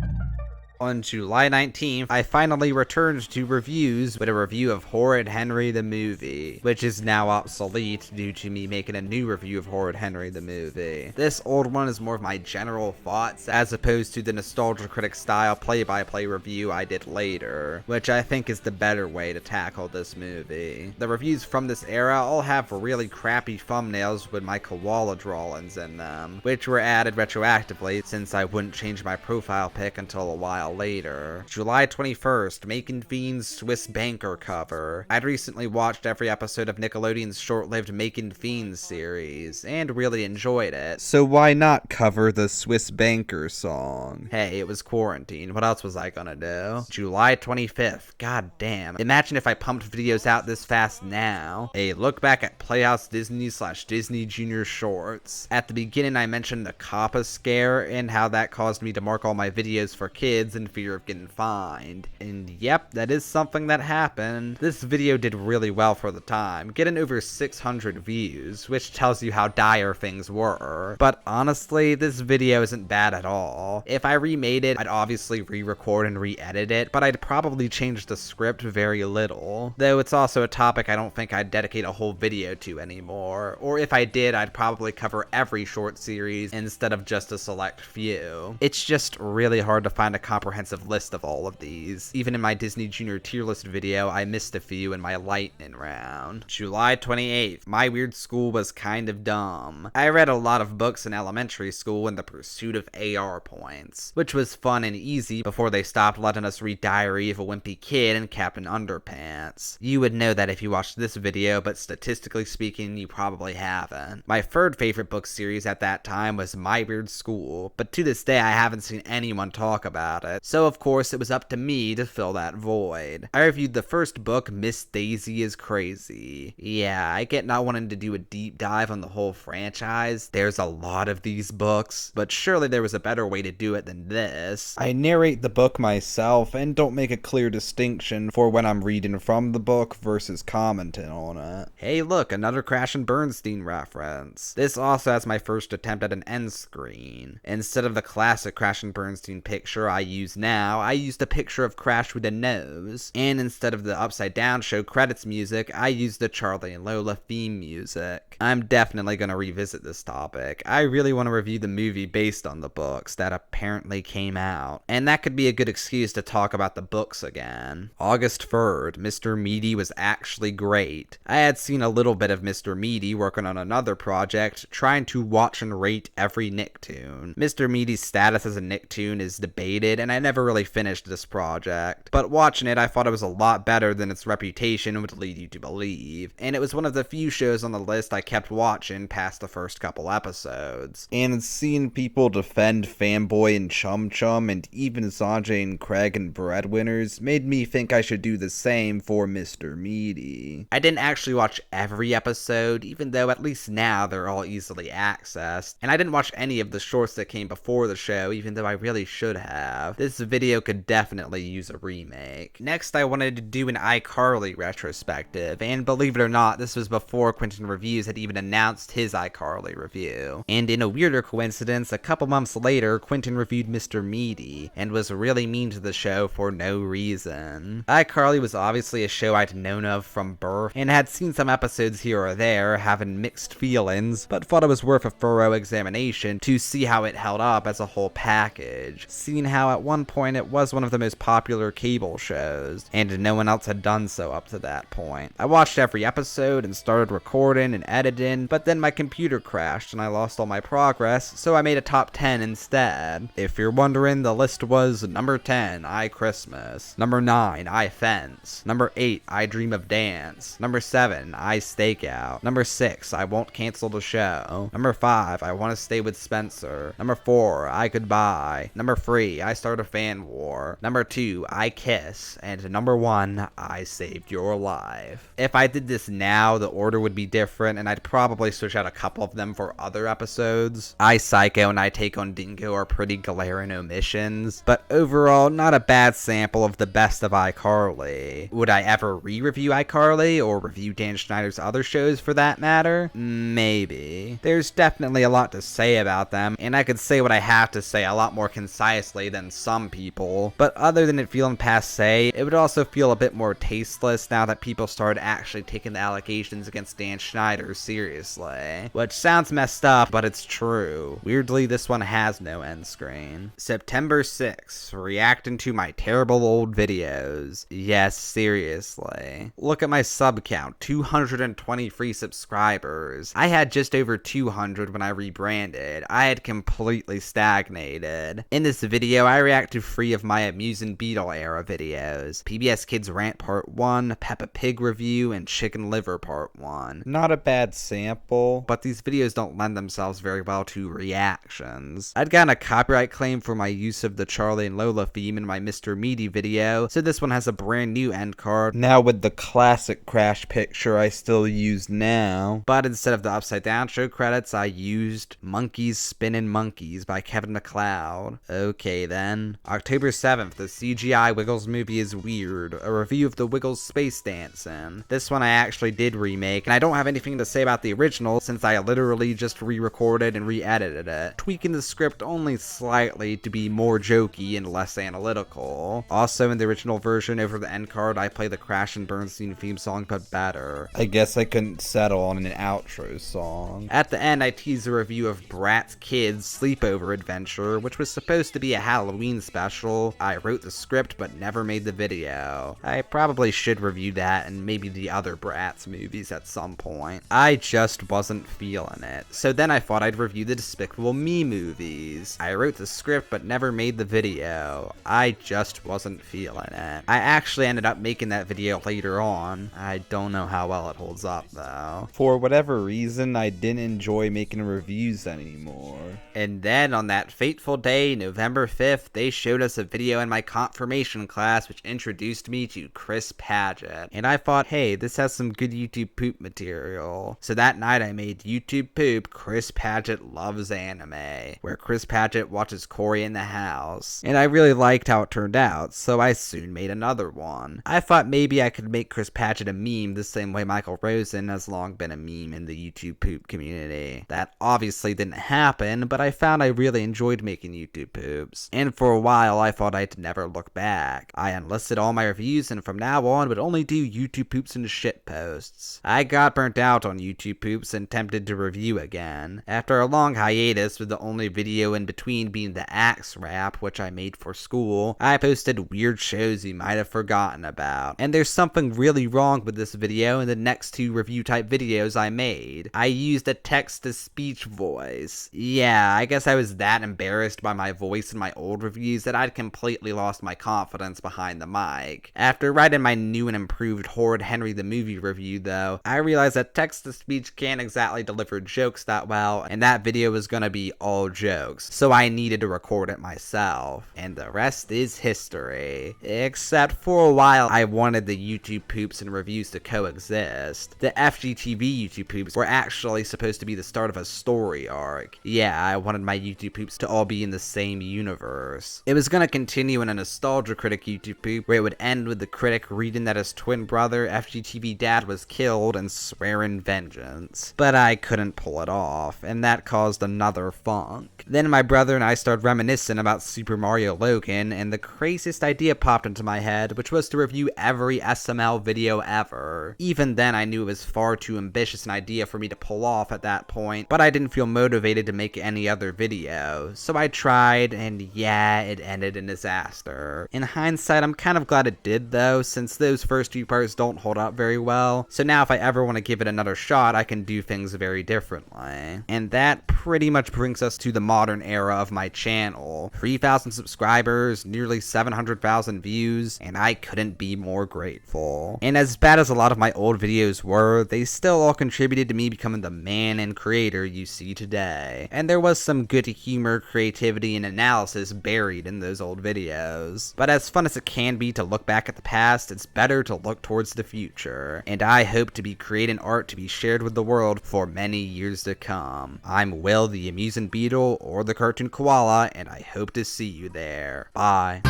A: On July 19th, I finally returned to reviews with a review of Horrid Henry the movie, which is now obsolete due to me making a new review of Horrid Henry the movie. This old one is more of my general thoughts as opposed to the Nostalgia Critic style play-by-play review I did later, which I think is the better way to tackle this movie. The reviews from this era all have really crappy thumbnails with my koala drawings in them, which were added retroactively since I wouldn't change my profile pic until a while later. July 21st, Making Fiends Swiss Banker cover. I'd recently watched every episode of Nickelodeon's short-lived Making Fiends series, and really enjoyed it. So why not cover the Swiss Banker song? Hey, it was quarantine. What else was I gonna do? July 25th. God damn. Imagine if I pumped videos out this fast now. A look back at Playhouse Disney / Disney Junior shorts. At the beginning, I mentioned the Kappa scare and how that caused me to mark all my videos for kids in fear of getting fined. And yep, that is something that happened. This video did really well for the time, getting over 600 views, which tells you how dire things were. But honestly, this video isn't bad at all. If I remade it, I'd obviously re-record and re-edit it, but I'd probably change the script very little. Though it's also a topic I don't think I'd dedicate a whole video to anymore. Or if I did, I'd probably cover every short series instead of just a select few. It's just really hard to find a comprehensive list of all of these. Even in my Disney Junior tier list video, I missed a few in my lightning round. July 28th, my weird school was kind of dumb. I read a lot of books in elementary school in the pursuit of AR points, which was fun and easy before they stopped letting us read Diary of a Wimpy Kid and Captain Underpants. You would know that if you watched this video, but statistically speaking, you probably haven't. My third favorite book series at that time was My Weird School, but to this day I haven't seen anyone talk about it. it, so of course it was up to me to fill that void. I reviewed the first book, Miss Daisy is Crazy. Yeah, I get not wanting to do a deep dive on the whole franchise. There's a lot of these books, but surely there was a better way to do it than this.
H: I narrate the book myself and don't make a clear distinction for when I'm reading from the book versus commenting on it.
A: Hey look, another Crash and Bernstein reference. This also has my first attempt at an end screen. Instead of the classic Crash and Bernstein picture I use now, I used a picture of Crash with a nose. And instead of the upside down show credits music, I used the Charlie and Lola theme music. I'm definitely going to revisit this topic. I really want to review the movie based on the books that apparently came out. And that could be a good excuse to talk about the books again. August 3rd, Mr. Meaty was actually great. I had seen a little bit of Mr. Meaty working on another project, trying to watch and rate every Nicktoon. Mr. Meaty's status as a Nicktoon is debated, and I never really finished this project. But watching it, I thought it was a lot better than its reputation would lead you to believe. And it was one of the few shows on the list I kept watching past the first couple episodes.
H: And seeing people defend Fanboy and Chum Chum and even Sanjay and Craig and Breadwinners made me think I should do the same for Mr. Meaty.
A: I didn't actually watch every episode, even though at least now they're all easily accessed. And I didn't watch any of the shorts that came before the show, even though I really should have. This video could definitely use a remake. Next, I wanted to do an iCarly retrospective, and believe it or not, this was before Quentin Reviews had even announced his iCarly review. And in a weirder coincidence, a couple months later, Quentin reviewed Mr. Meaty, and was really mean to the show for no reason. iCarly was obviously a show I'd known of from birth, and had seen some episodes here or there, having mixed feelings, but thought it was worth a thorough examination to see how it held up as a whole package, seeing how at one point it was one of the most popular cable shows, and no one else had done so up to that point. I watched every episode and started recording and editing, but then my computer crashed and I lost all my progress, so I made a top 10 instead. If you're wondering, the list was number 10, I Christmas, number 9, I Fence, number 8, I Dream of Dance, number 7, I Stakeout, number 6, I Won't Cancel the Show, number 5, I Want to Stay with Spencer, number 4, I Goodbye, number 3, I Start a Fan War, number 2, I Kiss, and number 1, I Saved Your Life. If I did this now, the order would be different, and I'd probably switch out a couple of them for other episodes. I Psycho and I Take on Dingo are pretty glaring omissions, but overall, not a bad sample of the best of iCarly. Would I ever re-review iCarly, or review Dan Schneider's other shows for that matter? Maybe. There's definitely a lot to say about them, and I could say what I have to say a lot more concisely than some people, but other than it feeling passe, it would also feel a bit more tasteless now that people started actually taking the allegations against Dan Schneider seriously. Which sounds messed up, but it's true. Weirdly, this one has no end screen. September 6th, reacting to my terrible old videos. Yes, seriously. Look at my sub count, 223 subscribers. I had just over 200 when I rebranded. I had completely stagnated. In this video, I react to 3 of my Amusing Beetle era videos: PBS Kids Rant Part 1, Peppa Pig Review, and Chicken Liver Part 1.
H: Not a bad sample,
A: but these videos don't lend themselves very well to reactions. I'd gotten a copyright claim for my use of the Charlie and Lola theme in my Mr. Meaty video, so this one has a brand new end card,
H: now with the classic Crash picture I still use now.
A: But instead of the upside down show credits, I used Monkeys Spinnin' Monkeys by Kevin MacLeod. Okay then. October 7th, the CGI Wiggles movie is weird, a review of the Wiggles Space Dancin'. This one I actually did remake, and I don't have anything to say about the original since I literally just re-recorded and re-edited it, tweaking the script only slightly to be more jokey and less analytical. Also, in the original version, over the end card, I play the Crash and Bernstein theme song, but better.
H: I guess I couldn't settle on an outro song.
A: At the end, I tease a review of Bratz Kids Sleepover Adventure, which was supposed to be a Halloween special. I wrote the script, but never made the video. I probably should review that and maybe the other Bratz movies at some point. I just wasn't feeling it. So then I thought I'd review the Despicable Me movies. I wrote the script, but never made the video. I just wasn't feeling it. I actually ended up making that video later on. I don't know how well it holds up though.
H: For whatever reason, I didn't enjoy making reviews anymore.
A: And then on that fateful day, November 5th, they showed us a video in my confirmation class which introduced me to Chris Paget. And I thought, hey, this has some good YouTube poop material. So that night I made YouTube Poop Chris Paget Loves Anime, where Chris Paget watches Cory in the house. And I really liked how it turned out, so I soon made another one. I thought maybe I could make Chris Paget a meme the same way Michael Rosen has long been a meme in the YouTube Poop community. That obviously didn't happen, but I found I really enjoyed making YouTube Poops. And for a while I thought I'd never look back. I unlisted all my reviews and from now on would only do YouTube Poops and shit posts. I got burnt out on YouTube Poops and tempted to review again. After a long hiatus with the only video in between being the Axe Rap, which I made for school, I posted weird shows you might have forgotten about. And there's something really wrong with this video and the next two review type videos I made. I used a text-to-speech voice. Yeah, I guess I was that embarrassed by my voice in my old reviews that I'd completely lost my confidence behind the mic. After writing my new and improved Horrid Henry the Movie review though, I realized that text-to-speech can't exactly deliver jokes that well, and that video was gonna be all jokes, so I needed to record it myself. And the rest is history. Except for a while I wanted the YouTube Poops and reviews to coexist. The FGTV YouTube Poops were actually supposed to be the start of a story arc. Yeah, I wanted my YouTube Poops to all be in the same universe. It was gonna continue in a Nostalgia Critic YouTube Poop, where it would end with the critic reading that his twin brother, FGTV Dad, was killed and swearing vengeance. But I couldn't pull it off, and that caused another funk. Then my brother and I started reminiscing about Super Mario Logan, and the craziest idea popped into my head, which was to review every SML video ever. Even then I knew it was far too ambitious an idea for me to pull off at that point, but I didn't feel motivated to make any other video. So I tried, and yeah, it ended in disaster. In hindsight, I'm kind of glad it did though, since those first few parts don't hold up very well. So now if I ever want to give it another shot, I can do things very differently. And that pretty much brings us to the modern era of my channel. 3,000 subscribers, nearly 700,000 views, and I couldn't be more grateful. And as bad as a lot of my old videos were, they still all contributed to me becoming the man and creator you see today. And there was some good humor, creativity, and analysis buried in those old videos. But as fun as it can be to look back at the past, it's better to look towards the future. And I hope to be creating art to be shared with the world for many years to come. I'm Will the Amusing Beetle, or the Cartoon Koala, and I hope to see you there. Bye.